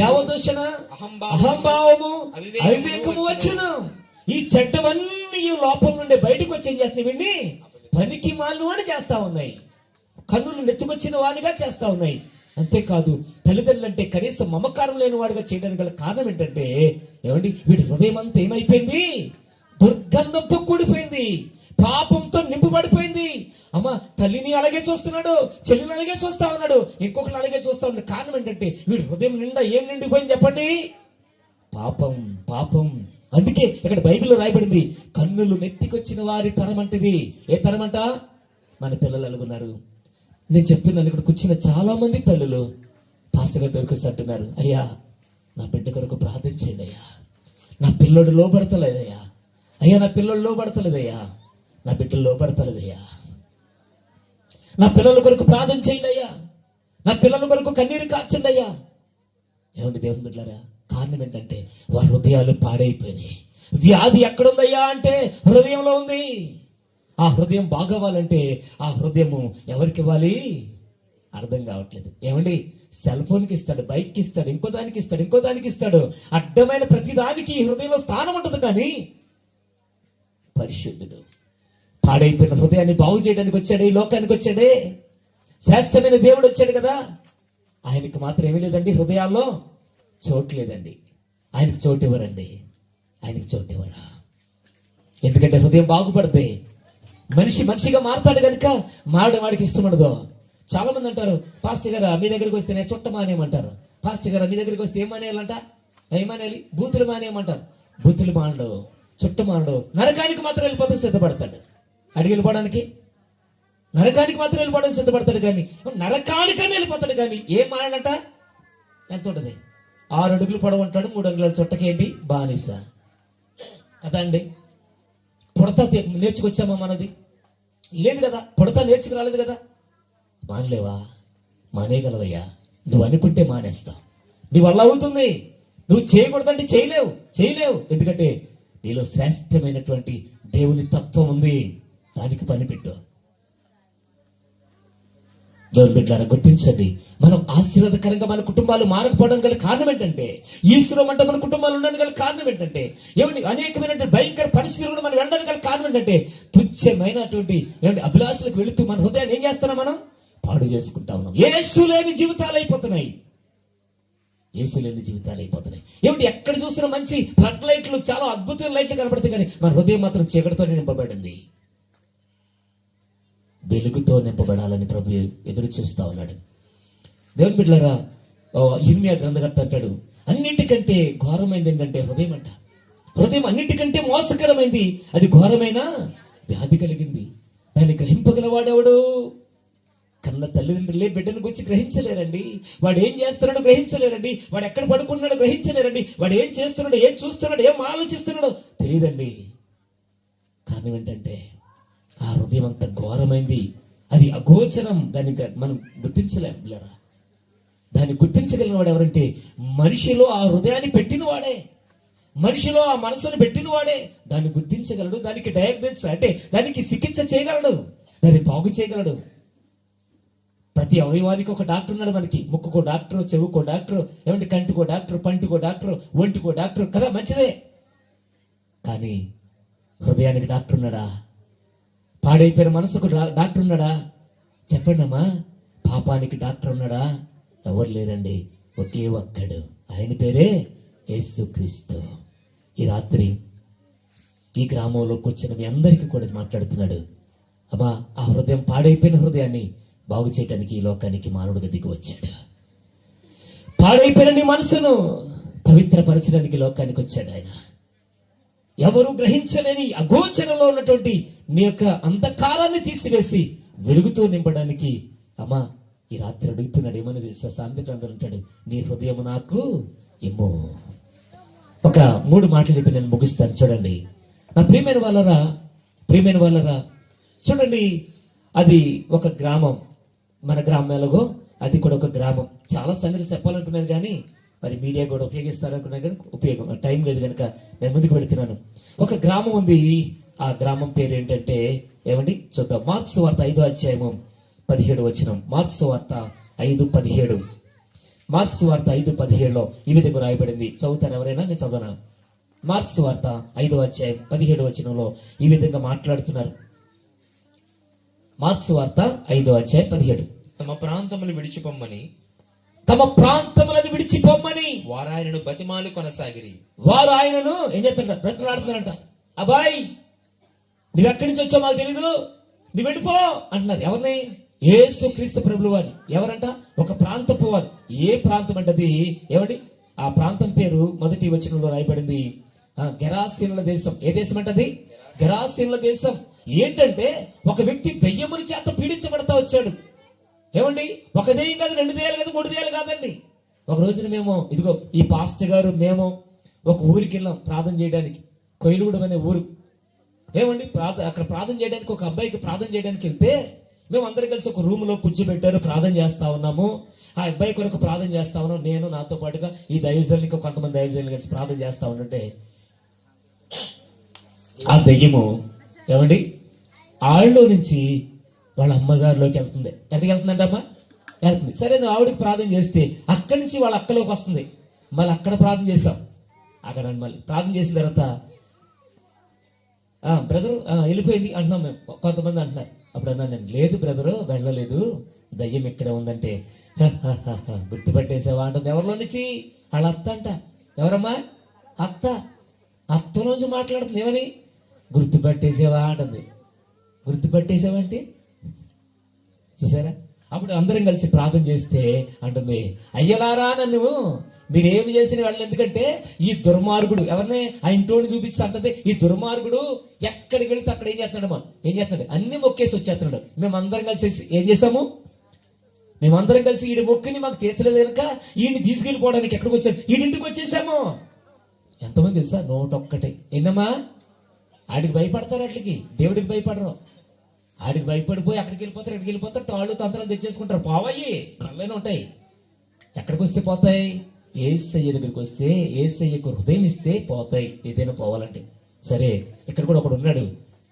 దేవదూషణ, అహంభావము, అవివేకము వచ్చును. ఈ చెడ్డవన్నీ లోపల నుండి బయటకు వచ్చి ఏం చేస్తున్నాయి? వీడిని పనికి మాలిన వాడిని చేస్తా ఉన్నాయి, కన్నులు నెత్తుకొచ్చిన వాడిగా చేస్తా ఉన్నాయి. అంతేకాదు తల్లిదండ్రులు అంటే కనీసం మమకారం లేని వాడిగా చేయడానికి గల కారణం ఏంటంటే, ఏమండి వీడి హృదయం అంతా ఏమైపోయింది? దుర్గంధంతో కూడిపోయింది, పాపంతో నింపబడిపోయింది. అమ్మ తల్లిని అలాగే చూస్తున్నాడు, చెల్లిని అలాగే చూస్తా ఉన్నాడు, ఇంకొకరిని అలాగే చూస్తా ఉన్నాడు. కారణం ఏంటంటే వీడి హృదయం నిండా ఏం నిండిపోయింది చెప్పండి? పాపం, పాపం. అందుకే ఇక్కడ బైబిల్లో రాయబడింది, కన్నులు నెత్తికొచ్చిన వారి తరం అంటది. ఏ తరం అంట? మన పిల్లలు ఎలాగున్నారు? నేను చెప్తున్నాను, ఇక్కడ కూర్చున్న చాలా మంది తల్లులు పాస్టర్ గారి దగ్గరికి వచ్చి అంటున్నారు, అయ్యా నా బిడ్డ కొరకు ప్రార్థన చేయండి అయ్యా, నా పిల్లోడు లోబడతలేదయ్యా, అయ్యా నా పిల్లలు లోబడతలేదయ్యా, నా బిడ్డలు లోబడతలేదయ్యా, నా పిల్లల కొరకు ప్రార్థన చేయండి అయ్యా, నా పిల్లల కొరకు కన్నీరు కార్చండి అయ్యా. ఏమండి దేవుని బిడ్డలారా, కారణం ఏంటంటే వారి హృదయాలు పాడైపోయినాయి. వ్యాధి ఎక్కడుందయ్యా అంటే హృదయంలో ఉంది. ఆ హృదయం బాగవ్వాలంటే ఆ హృదయము ఎవరికి ఇవ్వాలి? అర్థం కావట్లేదు. ఏమండి సెల్ ఫోన్కి ఇస్తాడు, బైక్కి ఇస్తాడు, ఇంకో దానికి ఇస్తాడు. అడ్డమైన ప్రతి దానికి ఈ హృదయంలో స్థానం ఉంటుంది. కానీ పరిశుద్ధుడు పాడైపోయిన హృదయాన్ని బాగు చేయడానికి వచ్చాడే, ఈ లోకానికి వచ్చాడే, శ్రేష్టమైన దేవుడు వచ్చాడు కదా, ఆయనకి మాత్రం ఏమీ లేదండి, హృదయాల్లో చోటు లేదండి. ఆయనకి చోటు ఇవ్వరండి, ఆయనకి చోటు ఇవ్వరా? ఎందుకంటే హృదయం బాగుపడితే మనిషిగా మారుతాడు కనుక మారడం వాడికి ఇష్టం ఉండదు. చాలా మంది అంటారు, పాస్టర్ గారు మీ దగ్గరికి వస్తే నేను చుట్ట మానేయమంటారు. పాస్టర్ గారు మీ దగ్గరికి వస్తే ఏం మానేయాలంట? ఏమానేయాలి? బూతులు మానేయమంటారు. బూతులు మానడు, చుట్ట మానడు, నరకానికి మాత్రం వెళ్ళిపోతే సిద్ధపడతాడు. అడిగి వెళ్ళిపోవడానికి నరకానికి మాత్రం వెళ్ళిపోవడానికి సిద్ధపడతాడు, కానీ నరకానికని వెళ్ళిపోతాడు. కానీ ఏం మానాడంట? ఎంత ఉంటుంది? 6 అడుగులు పొడవు ఉంటాడు, 3 అంగుళాల చుట్టకేంటి? బానిస. అదండి పుడత నేర్చుకొచ్చామా మనది? లేదు కదా, పుడతా నేర్చుకురాలేదు కదా. మానలేవా? మానేయగలవయ్యా. నువ్వు అనుకుంటే మానేస్తావు. నీ వల్ల అవుతుంది. నువ్వు చేయకూడదంటే చేయలేవు. ఎందుకంటే నీలో శ్రేష్టమైనటువంటి దేవుని తత్వం ఉంది. దానికి పని పెట్టు. దేవుని బిడ్డలారా, గుర్తించండి, మనం ఆశీర్వాదకరంగా మన కుటుంబాలు మారకపోవడం గల కారణం ఏంటంటే, ఈశ్వరం అంటే మన కుటుంబాలు ఉండడానికి గల కారణం ఏంటంటే, ఏమండి అనేకమైనటువంటి భయంకర పరిస్థితులు కూడా మనం వెళ్ళడానికి గల కారణం ఏంటంటే, తుచ్చమైనటువంటి ఏమండి అభిలాషలకు వెళుతూ మన హృదయాన్ని ఏం చేస్తున్నాం? మనం పాడు చేసుకుంటా ఉన్నాం. యేసు లేని జీవితాలు అయిపోతున్నాయి. ఏమిటి ఎక్కడ చూసినా మంచి ఫ్లడ్ లైట్లు, చాలా అద్భుతమైన లైట్లు కనబడతాయి, కానీ మన హృదయం మాత్రం చీకటితో నింపబడింది. వెలుగుతో నింపబడాలని ప్రభు ఎదురు చూస్తా ఉన్నాడు. దేవుని బిడ్డలారా, ఇర్మియా గ్రంథకర్త అంటాడు, అన్నిటికంటే ఘోరమైంది ఏంటంటే హృదయం అంట. హృదయం అన్నిటికంటే మోసకరమైంది, అది ఘోరమైన వ్యాధి కలిగింది. దాన్ని గ్రహింపగలవాడెవడు? కన్న తల్లిదండ్రులే బిడ్డను గురించి గ్రహించలేరండి. వాడు ఏం చేస్తున్నాడో గ్రహించలేరండి. వాడు ఎక్కడ పడుకున్నాడో గ్రహించలేరండి. వాడు ఏం చేస్తున్నాడో, ఏం చూస్తున్నాడో, ఏం ఆలోచిస్తున్నాడో తెలియదండి. కారణం ఏంటంటే ఆ హృదయం అంత ఘోరమైంది, అది అగోచరం. దాన్ని మనం గుర్తించలేం. దాన్ని గుర్తించగలిగిన వాడు ఎవరంటే మనిషిలో ఆ హృదయాన్ని పెట్టిన వాడే, మనిషిలో ఆ మనసును పెట్టిన వాడే దాన్ని గుర్తించగలడు. దానికి డయాగ్నోస్ అంటే దానికి చికిత్స చేయగలడు, దాన్ని బాగు చేయగలడు. ప్రతి అవయవానికి ఒక డాక్టర్ ఉన్నాడు మనకి. ముక్కుకో డాక్టర్, చెవుకో డాక్టర్, ఏమంటే కంటికో డాక్టర్, పంటికో డాక్టర్, ఒంటికో డాక్టర్ కదా, మంచిదే. కానీ హృదయానికి డాక్టర్ ఉన్నాడా? పాడైపోయిన మనసుకు డాక్టర్ ఉన్నాడా? చెప్పండి అమ్మా. పాపానికి డాక్టర్ ఉన్నాడా? ఎవరు లేరండి. ఒకే ఒక్కడు, ఆయన పేరే యేసుక్రీస్తు. ఈ రాత్రి ఈ గ్రామంలో కూర్చున్న మీ అందరికీ కూడా మాట్లాడుతున్నాడు. అమ్మా, ఆ హృదయం, పాడైపోయిన హృదయాన్ని బాగు చేయడానికి ఈ లోకానికి మానవుడిగా దిగి వచ్చాడు. పాడైపోయిన నీ మనసును పవిత్రపరచడానికి లోకానికి వచ్చాడు ఆయన. ఎవరు గ్రహించలేని అగోచరంలో ఉన్నటువంటి నీ యొక్క అంధకారాన్ని తీసివేసి వెలుగుతూ నింపడానికి అమ్మా ఈ రాత్రి అడుగుతున్నాడు. ఏమని తెలుసా? సామెత అందరూ అంటాడు, నీ హృదయము నాకు ఇమ్ము. ఒక 3 మాటలు చెప్పి నేను ముగిస్తాను. చూడండి నా ప్రియమైన వాళ్ళరా, చూడండి, అది ఒక గ్రామం. మన గ్రామం ఎలాగో అది కూడా ఒక గ్రామం. చాలా సంగతులు చెప్పాలనుకున్నాను, కానీ మరి మీడియా కూడా ఉపయోగిస్తారనుకున్నాను, కానీ ఉపయోగం టైం లేదు కనుక నేను ముందుకు పెడుతున్నాను. ఒక గ్రామం ఉంది. ఆ గ్రామం పేరు ఏంటంటే ఏమండి చూద్దాం. మార్క్స్ వార్త 5వ అధ్యాయము 17 వచనం. మార్క్స్ వార్త 5:17. మార్క్స్ వార్త 5:17లో ఈ విధంగా రాయబడింది. చదువుతారు ఎవరైనా? నేను చదవనా? మార్క్స్ వార్త 5వ అధ్యాయం 17 వచనంలో ఈ విధంగా మాట్లాడుతున్నారు. మార్క్స్ వార్త 5వ అధ్యాయం 17. తమ ప్రాంతములు విడిచిపోమ్మని వారు ఆయనను బతిమాలు కొనసాగిరి. వారు ఆయనను ఏం చేస్తారంట? బ్రతిలాడుతున్నారంట. అబ్బాయి, నువ్వెక్కడి నుంచి వచ్చావు మాకు తెలీదు, నువ్వు వెళ్ళిపో అంటున్నారు. ఎవరిని? యేసుక్రీస్తు ప్రభువు వారిని. ఎవరంట? ఒక ప్రాంతపు వారు. ఏ ప్రాంతం అంటది? ఏమండి ఆ ప్రాంతం పేరు మొదటి వచనంలో రాయబడింది, గెరాసీనుల దేశం. ఏ దేశం అంటది? గెరాసీనుల దేశం. ఏంటంటే ఒక వ్యక్తి దెయ్యముని చేత పీడించబడతా వచ్చాడు. ఏమండి ఒక దెయ్యం కాదు, 2 దెయ్యాలు కాదు, 3 దెయ్యాలు కాదండి. ఒక రోజున మేము ఇదిగో ఈ పాస్టర్ గారు మేము ఒక ఊరికి వెళ్ళాం ప్రార్థన చేయడానికి. కొయిలగూడెం అనే ఊరు. ఏమండి అక్కడ ప్రార్థన చేయడానికి ఒక అబ్బాయికి ప్రార్థన చేయడానికి వెళ్తే మేము అందరం కలిసి ఒక రూమ్ లో కూర్చోబెట్టారు. ప్రార్థన చేస్తా ఉన్నాము. ఆ అబ్బాయి కొరకు ప్రార్థన చేస్తా ఉన్నాం. నేను నాతో పాటుగా ఈ దైవజనులు ఇంకా కొంతమంది దైవజనులు కలిసి ప్రార్థన చేస్తా ఉంటే ఆ దెయ్యము ఏమండి ఆళ్ళలో నుంచి వాళ్ళ అమ్మగారిలోకి వెళ్తుంది. ఎక్కడికి వెళ్తుందంటే అమ్మ వెళ్తుంది. సరే, నువ్వు ఆవిడకి ప్రార్థన చేస్తే అక్కడి నుంచి వాళ్ళ అక్కలోకి వస్తుంది. మళ్ళీ అక్కడ ప్రార్థన చేసాం. అక్కడ మళ్ళీ ప్రార్థన చేసిన తర్వాత బ్రదరు వెళ్ళిపోయింది అంటున్నాం మేము. కొంతమంది అంటున్నారు. అప్పుడు అన్నా నేను, లేదు బ్రదరు వెళ్ళలేదు, దయ్యం ఇక్కడే ఉందంటే గుర్తుపెట్టేసావా అంటుంది. ఎవరిలో నుంచి? వాళ్ళ అత్త అంట. ఎవరమ్మా? అత్త నుంచి మాట్లాడుతుంది. ఏమని? గుర్తుపెట్టేసావా అంటుంది. గుర్తుపెట్టేసావా అంటే చూసారా? అప్పుడు అందరం కలిసి ప్రార్థన చేస్తే అంటుంది, అయ్యలారా నన్ను మీరేమి చేసిన వాళ్ళు, ఎందుకంటే ఈ దుర్మార్గుడు ఎవరిని ఆ ఇంటోని చూపించి అంటది, ఈ దుర్మార్గుడు ఎక్కడికి వెళితే అక్కడ ఏం చేస్తున్నాడు? ఏం చేస్తున్నాడు? అన్ని మొక్కేసి వచ్చేస్తున్నాడు. మేమందరం కలిసి ఏం చేసాము? మేమందరం కలిసి ఈడి మొక్కిని మాకు తీర్చలేదు కనుక ఈయన్ని తీసుకెళ్ళిపోవడానికి ఎక్కడికి వచ్చాడు? ఈడింటికి వచ్చేసాము. ఎంతమంది తెలుసా? 101. ఎన్నమ్మా? ఆడికి భయపడతారు, అట్లకి దేవుడికి భయపడరు. ఆడికి భయపడిపోయి అక్కడికి వెళ్ళిపోతారు తాళ్ళు తంత్రాలు తెచ్చేసుకుంటారు. పోవాయి కళ్ళనే ఉంటాయి. ఎక్కడికి వస్తే పోతాయి? యేసయ్య దగ్గరికి వస్తే, యేసయ్యకు హృదయం ఇస్తే పోతాయి. ఏదైనా పోవాలంటే. సరే, ఇక్కడ కూడా ఒకడు ఉన్నాడు,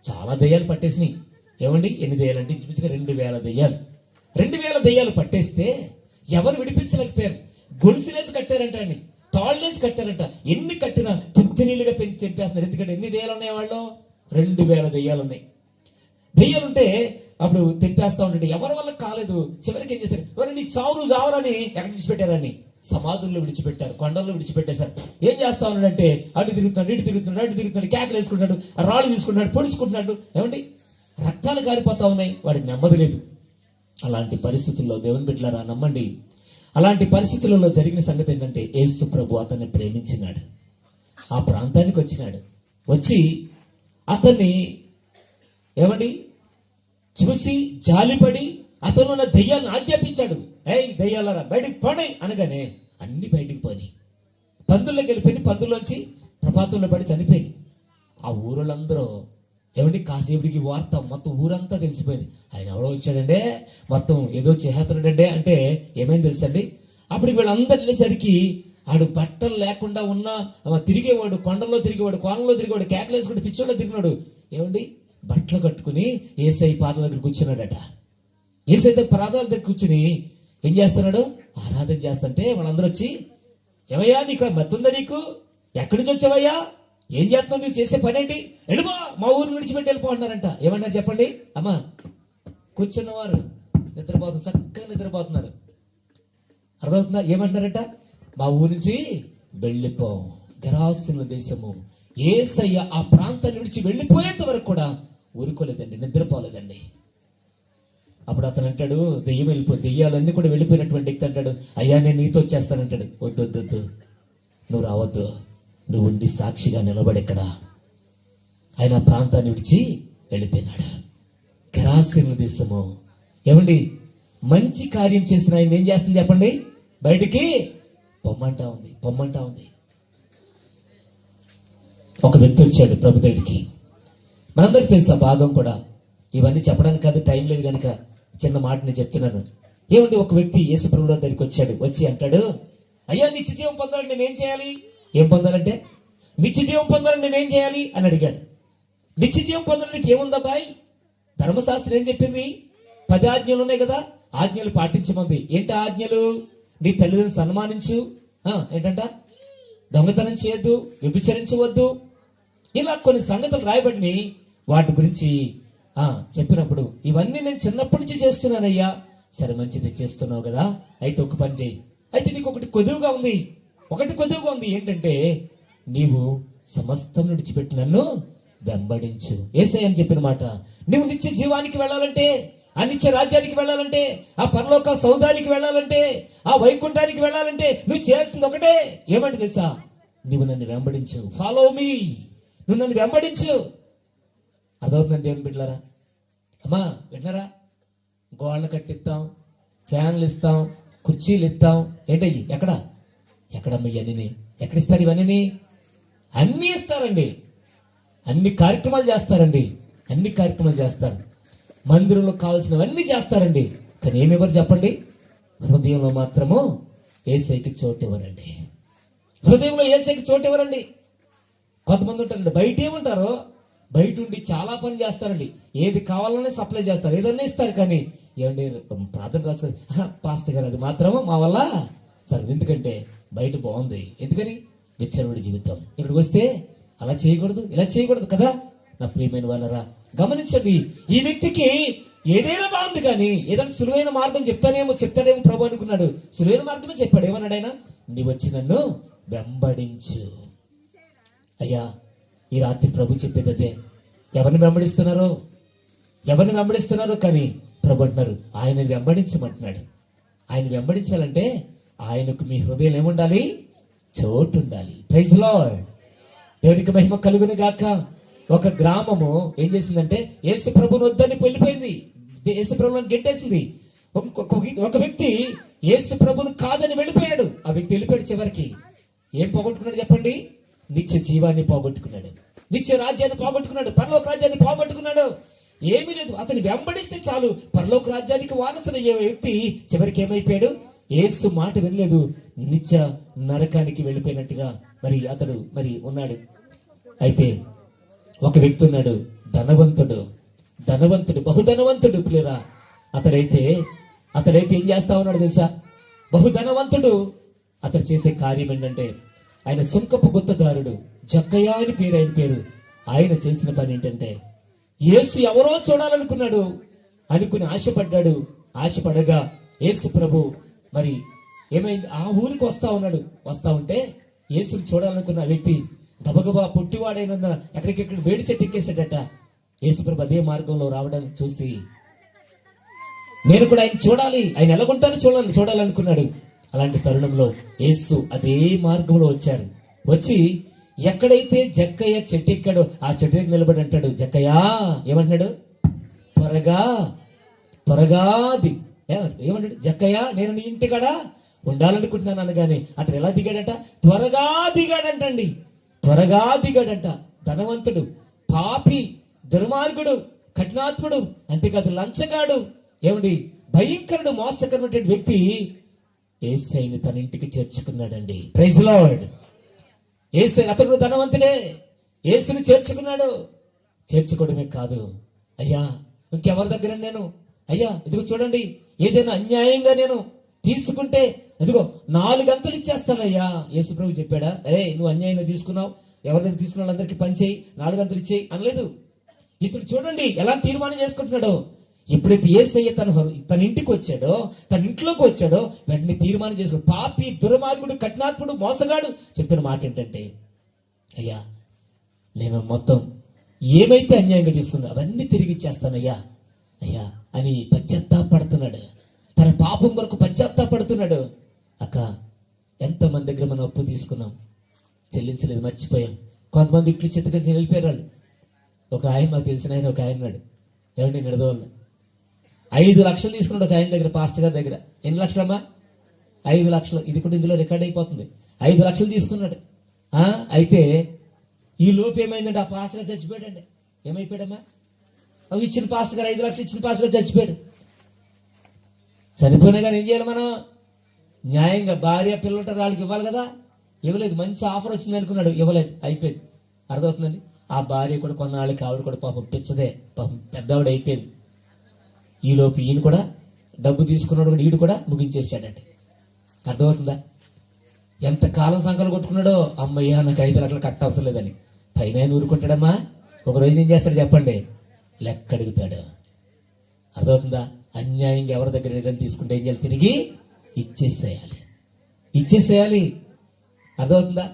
చాలా దయ్యాలు పట్టేసినాయి. ఏమండి, ఎన్ని దయ్యాలంటే ఇంచుమించుగా 2000 దయ్యాలు. 2000 దయ్యాలు పట్టేస్తే ఎవరు విడిపించలేకపోయారు. గొలుసులేసి కట్టారంట అండి, తాళ్ళేసి కట్టారంట. ఎన్ని కట్టినా తుత్తి నీళ్ళుగా పెంచి తెంపేస్తున్నారు. ఎందుకంటే ఎన్ని దయ్యాలు ఉన్నాయి వాళ్ళు? 2000 దయ్యాలు ఉన్నాయి. దయ్యాలుంటే అప్పుడు తెంపేస్తా ఉంటే ఎవరి వల్ల కాలేదు. చివరికి ఏం చేస్తారు? నీ చావు నువ్వు చావరని ఎక్కడ విడిచిపెట్టారని సమాధుల్లో విడిచిపెట్టారు, కొండల్లో విడిచిపెట్టేశారు. ఏం చేస్తా ఉన్నాడంటే అటు తిరుగుతున్నాడు, కేకలు వేసుకుంటున్నాడు, రాళ్ళు తీసుకుంటున్నాడు, పొడుచుకుంటున్నాడు. ఏమండి, రక్తాలు కారిపోతా ఉన్నాయి. వాడికి నెమ్మది లేదు. అలాంటి పరిస్థితుల్లో దేవుని బిడ్డలారా నమ్మండి, అలాంటి పరిస్థితులలో జరిగిన సంగతి ఏంటంటే యేసు ప్రభు అతన్ని ప్రేమించినాడు. ఆ ప్రాంతానికి వచ్చినాడు. వచ్చి అతన్ని ఏమండి చూసి జాలిపడి అతను ఉన్న దయ్యాలను ఆజ్ఞాపించాడు. ఏయ్ దయ్యాలరా బయటికి పోనీ అనగానే అన్ని బయటికి పోయి పందుల్లోకి వెళ్ళిపోయి, పందుల్లోంచి ప్రపాతంలో పడి చనిపోయి. ఆ ఊరోళ్ళందరూ ఏమండి కాసేపుడికి వార్త మొత్తం ఊరంతా తెలిసిపోయింది. ఆయన ఎవడో వచ్చాడంటే, మొత్తం ఏదో చేస్తున్నాడంటే అంటే ఏమైంది తెలుసండి? అప్పటికి వీళ్ళందరూ వెళ్ళేసరికి ఆడు బట్టలు లేకుండా ఉన్న తిరిగేవాడు, కొండల్లో తిరిగేవాడు, కోనంలో తిరిగేవాడు, కేకలు వేసుకుంటే పిచ్చోళ్ళలో తిరిగినాడు. ఏమండి బట్టలు కట్టుకుని ఏసై పాదాల దగ్గర కూర్చున్నాడట. ఏసై పాదాల దగ్గర కూర్చుని ఏం చేస్తున్నాడు? ఆరాధన చేస్తుంటే వాళ్ళందరూ వచ్చి, ఏమయ్యా నీకు మత్తుందా? నీకు ఎక్కడి నుంచి వచ్చావయ్యా? ఏం చేస్తున్నావు? నువ్వు చేసే పని ఏంటి? వెళ్ళిపో, మా ఊరిని విడిచిపెట్టి వెళ్ళిపో అన్నారంట. ఏమన్నారు చెప్పండి? అమ్మా కూర్చున్నవారు నిద్రపోతున్నారు, చక్కగా నిద్రపోతున్నారు. అర్థమవుతుందా? ఏమంటున్నారంట? మా ఊరి నుంచి వెళ్ళిపో. గెరాసీనుల దేశము యేసయ్య ఆ ప్రాంతాన్ని విడిచి వెళ్ళిపోయేంత వరకు కూడా ఊరుకోలేదండి, నిద్రపోలేదండి. అప్పుడు అతను అంటాడు, దెయ్యాలన్నీ కూడా వెళ్ళిపోయినటువంటి వ్యక్తి అంటాడు, అయ్యా నేను నీతో వచ్చేస్తానంటాడు. వద్దు, నువ్వు రావద్దు, నువ్వు ఉండి సాక్షిగా నిలబడెక్కడ. ఆయన ప్రాంతాన్ని విడిచి వెళ్ళిపోయినాడు. గెరాసీనుల దేశము. ఏమండి మంచి కార్యం చేసిన ఆయన ఏం చేస్తుంది చెప్పండి? బయటికి పొమ్మంటా ఉంది. ఒక వ్యక్తి వచ్చాడు ప్రభు దగ్గరికి. మనందరికి తెలుసు ఆ భాగం కూడా. ఇవన్నీ చెప్పడానికి కాదు, టైం లేదు కనుక చిన్న మాట నేను చెప్తున్నాను. ఏమండి ఒక వ్యక్తి యేసు ప్రభు దగ్గరికి వచ్చాడు. వచ్చి అంటాడు, అయ్యా నిత్య జీవం పొందాలని నేనేం చేయాలి? ఏం పొందాలంటే నిత్య జీవం పొందాలని నేనేం చేయాలి అని అడిగాడు. నిత్య జీవం పొందడానికి ఏముందా బాయ్? ధర్మశాస్త్రం ఏం చెప్పింది? 10 ఆజ్ఞలు ఉన్నాయి కదా, ఆజ్ఞలు పాటించమంది. ఏంటి ఆజ్ఞలు? నీ తల్లిదండ్రులను సన్మానించు, ఏంటంట దొంగతనం చేయొద్దు, వ్యభిచరించవద్దు, ఇలా కొన్ని సంగతులు రాయబడిని. వాటి గురించి చెప్పినప్పుడు ఇవన్నీ నేను చిన్నప్పటి నుంచి చేస్తున్నానయ్యా. సరే మంచిది, చేస్తున్నావు కదా, అయితే ఒక పని చేయి. అయితే నీకు ఒకటి కొదువుగా ఉంది. ఏంటంటే నీవు సమస్తం విడిచిపెట్టి నన్ను వెంబడించు. యేసయ్య అని చెప్పిన మాట. నువ్వు నిత్య జీవానికి వెళ్ళాలంటే, ఆ నిత్య రాజ్యానికి వెళ్ళాలంటే, ఆ పరలోక సౌధానికి వెళ్ళాలంటే, ఆ వైకుంఠానికి వెళ్ళాలంటే నువ్వు చేయాల్సింది ఒకటే. ఏమంటే తెలుసా? నువ్వు నన్ను వెంబడించు. Follow me. నువ్వు నన్ను వెంబడించు. అదవుతుందని దేవుని బిడ్డలారా. అమ్మా విన్నారా? గోడలు కట్టిస్తాం, ఫ్యాన్లు ఇస్తాం, కుర్చీలు ఇస్తాం. ఏంటయ్యి? ఎక్కడమ్మా ఇవన్నీ? ఎక్కడిస్తారు ఇవన్నీ? అన్నీ ఇస్తారండి, అన్ని కార్యక్రమాలు చేస్తారు. మందిరంలో కావాల్సినవన్నీ చేస్తారండి. కానీ ఏమివ్వరు చెప్పండి? హృదయంలో మాత్రము యేసయ్యకి చోటు ఇవ్వరండి. కొంతమంది ఉంటారండి, బయటే ఉంటారు, బయట ఉండి చాలా పని చేస్తారండి. ఏది కావాలనే సప్లై చేస్తారు, ఏదన్నా ఇస్తారు. కానీ ఏమండి ప్రార్థన రాసుకోండి, పాస్టర్ గారు అది మాత్రము మా వల్ల సరే. ఎందుకంటే బయట బాగుంది. ఎందుకని? విచ్చలవిడి జీవితం. ఇక్కడికి వస్తే అలా చేయకూడదు, ఇలా చేయకూడదు కదా. నా ప్రియమైన వాళ్ళరా గమనించండి, ఈ వ్యక్తికి ఏదైనా బాగుంది కానీ ఏదైనా సులువైన మార్గం చెప్తానేమో ప్రభు అనుకున్నాడు. సులువైన మార్గమే చెప్పాడు. ఏమన్నాడు ఆయన? నీ వచ్చి నన్ను వెంబడించు. అయ్యా ఈ రాత్రి ప్రభు చెప్పేది అదే. ఎవరిని వెంబడిస్తున్నారో కానీ ప్రభు అంటున్నారు ఆయన వెంబడించమంటున్నాడు. ఆయన వెంబడించాలంటే ఆయనకు మీ హృదయం ఏముండాలి? చోటు ఉండాలి. Praise lord. దేవునికి మహిమ కలుగును గాక. ఒక గ్రామము ఏం చేసిందంటే యేసు ప్రభుని వద్దని వెళ్ళిపోయింది, యేసు ప్రభుని గెట్టేసింది. ఒక వ్యక్తి యేసు ప్రభుని కాదని వెళ్ళిపోయాడు. ఆ వ్యక్తి వెళ్ళిపోయాడు. చివరికి ఏం పోగొట్టుకున్నాడు చెప్పండి? నిత్య జీవాన్ని పోగొట్టుకున్నాడు, నిత్య రాజ్యాన్ని పోగొట్టుకున్నాడు, పరలోక రాజ్యాన్ని పోగొట్టుకున్నాడు. ఏమీ లేదు. అతన్ని వెంబడిస్తే చాలు పరలోక రాజ్యానికి వారసుడయ్యే వ్యక్తి చివరికి ఏమైపోయాడు? యేసు మాట వినలేదు, నిత్య నరకానికి వెళ్ళిపోయినట్టుగా అతడు ఉన్నాడు. అయితే ఒక వ్యక్తి ఉన్నాడు, ధనవంతుడు బహుధనవంతుడు పిల్లరా. అతడైతే ఏం చేస్తా ఉన్నాడు తెలుసా? బహుధనవంతుడు. అతడు చేసే కార్యం ఏంటంటే, ఆయన సుంకపు గుత్తదారుడు, జక్కయ్య అని పేరు. ఆయన చేసిన పని ఏంటంటే, యేసు ఎవరో చూడాలనుకున్నాడు, అనుకుని ఆశపడగా యేసు ప్రభు ఏమైంది, ఆ ఊరికి వస్తా ఉంటే యేసుని చూడాలనుకున్న వ్యక్తి గబగబా పుట్టివాడైనందున ఎక్కడికెక్కడ వేడి చెట్టు ఎక్కేసాడట. యేసు ప్రభు అదే మార్గంలో రావడం చూసి, నేను కూడా ఆయన చూడాలి, ఆయన ఎలాగుంటారో చూడాలనుకున్నాడు. అలాంటి తరుణంలో యేసు అదే మార్గంలో వచ్చి ఎక్కడైతే జక్కయ్య చెట్టు ఎక్కాడో ఆ చెట్టు దగ్గర నిలబడి అంటాడు, జక్కయ్య ఏమంటున్నాడు? త్వరగా ఏమంటాడు? జక్కయ్య, నేను నీ ఇంటికాడ ఉండాలనుకుంటున్నాను అనగానే అతను ఎలా దిగాడట? త్వరగా దిగాడంట. ధనవంతుడు, పాపి, దుర్మార్గుడు, కఠినాత్ముడు, అంతేకాదు లంచగాడు, భయంకరుడు, మోసకరమైన వ్యక్తి యేసయ్యని తన ఇంటికి చేర్చుకున్నాడండి. Praise lord. యేసయ్య, అతడు ధనవంతుడే, యేసుని చేర్చుకోవడమే కాదు, అయ్యా ఇంకెవరి దగ్గర అయ్యా ఇదిగో చూడండి, ఏదైనా అన్యాయంగా నేను తీసుకుంటే అదిగో 4 గంటలు ఇచ్చేస్తానయ్యా. యేసు ప్రభు చెప్పాడా, అరే నువ్వు అన్యాయంగా తీసుకున్నావు, ఎవరి దగ్గర తీసుకున్న వాళ్ళందరికీ పంచేయి, 4 గంటలు ఇచ్చేయి అనలేదు. ఇతడు చూడండి ఎలా తీర్మానం చేసుకుంటున్నాడో. ఎప్పుడైతే యేసయ్య తన ఇంటికి వచ్చాడో, తన ఇంట్లోకి వచ్చాడో, వెంటనే తీర్మానం చేసుకుని, పాపి, దుర్మార్గుడు, కఠినాత్ముడు, మోసగాడు చెప్తున్న మాట ఏంటంటే, అయ్యా నేను మొత్తం ఏమైతే అన్యాయంగా తీసుకున్నా అవన్నీ తిరిగి ఇచ్చేస్తానయ్యా అయ్యా అని పశ్చాత్తాపడుతున్నాడు. తన పాపం కొరకు పశ్చాత్తాపడుతున్నాడు. అక్క, ఎంతమంది దగ్గర మనం అప్పు తీసుకున్నాం, చెల్లించలేదు, మర్చిపోయాం. కొంతమంది ఇట్లు చిత్తకంచి వెళ్ళిపోయారు వాళ్ళు. ఒక ఆయన, మాకు తెలిసిన ఆయన ఒక ఆయన ఉన్నాడు, ఏమండి నిడదవల్ల 5 లక్షలు తీసుకున్నాడు ఒక ఆయన దగ్గర, పాస్టర్ గారి దగ్గర. ఎన్ని లక్షలమ్మా? 5 లక్షలు. ఇది కూడా ఇందులో రికార్డ్ అయిపోతుంది. 5 లక్షలు తీసుకున్నాడు. అయితే ఈ లోపు ఏమైందంటే ఆ పాస్టర్ గారు చచ్చిపోయాడండి. ఏమైపోయాడమ్మా? ఇచ్చిన పాస్టర్ గారు 5 లక్షలు ఇచ్చిన పాస్టర్ గారు చచ్చిపోయాడు. చనిపోయినా కానీ ఏం చేయాలి మనం? న్యాయంగా భార్య పిల్లలు ఉంటారు, వాళ్ళకి ఇవ్వాలి కదా. ఇవ్వలేదు. మంచి ఆఫర్ వచ్చింది అనుకున్నాడు, ఇవ్వలేదు, అయిపోయింది. అర్థమవుతుందండి? ఆ భార్య కూడా కొన్నాళ్ళకి ఆవిడ కూడా పాపం పిచ్చదే, పాపం పెద్దవాడు అయిపోయింది. ఈలోపు ఈయన కూడా డబ్బు తీసుకున్నాడు కూడా, ఈడు కూడా ముగించేశాడండి. అర్థమవుతుందా? ఎంత కాలం సంకలు కొట్టుకున్నాడో, అమ్మయ్యా నాకు 5 లక్షలు కట్టవసరం లేదని. పైన ఊరుకుంటాడమ్మా. ఒక రోజు ఏం చేస్తాడు చెప్పండి? లెక్క అడుగుతాడు. అర్థమవుతుందా? అన్యాయంగా ఎవరి దగ్గర ఏదైనా తీసుకుంటే ఏం చేయాలి? తిరిగి ఇచ్చేసేయాలి. అర్థమవుతుందా?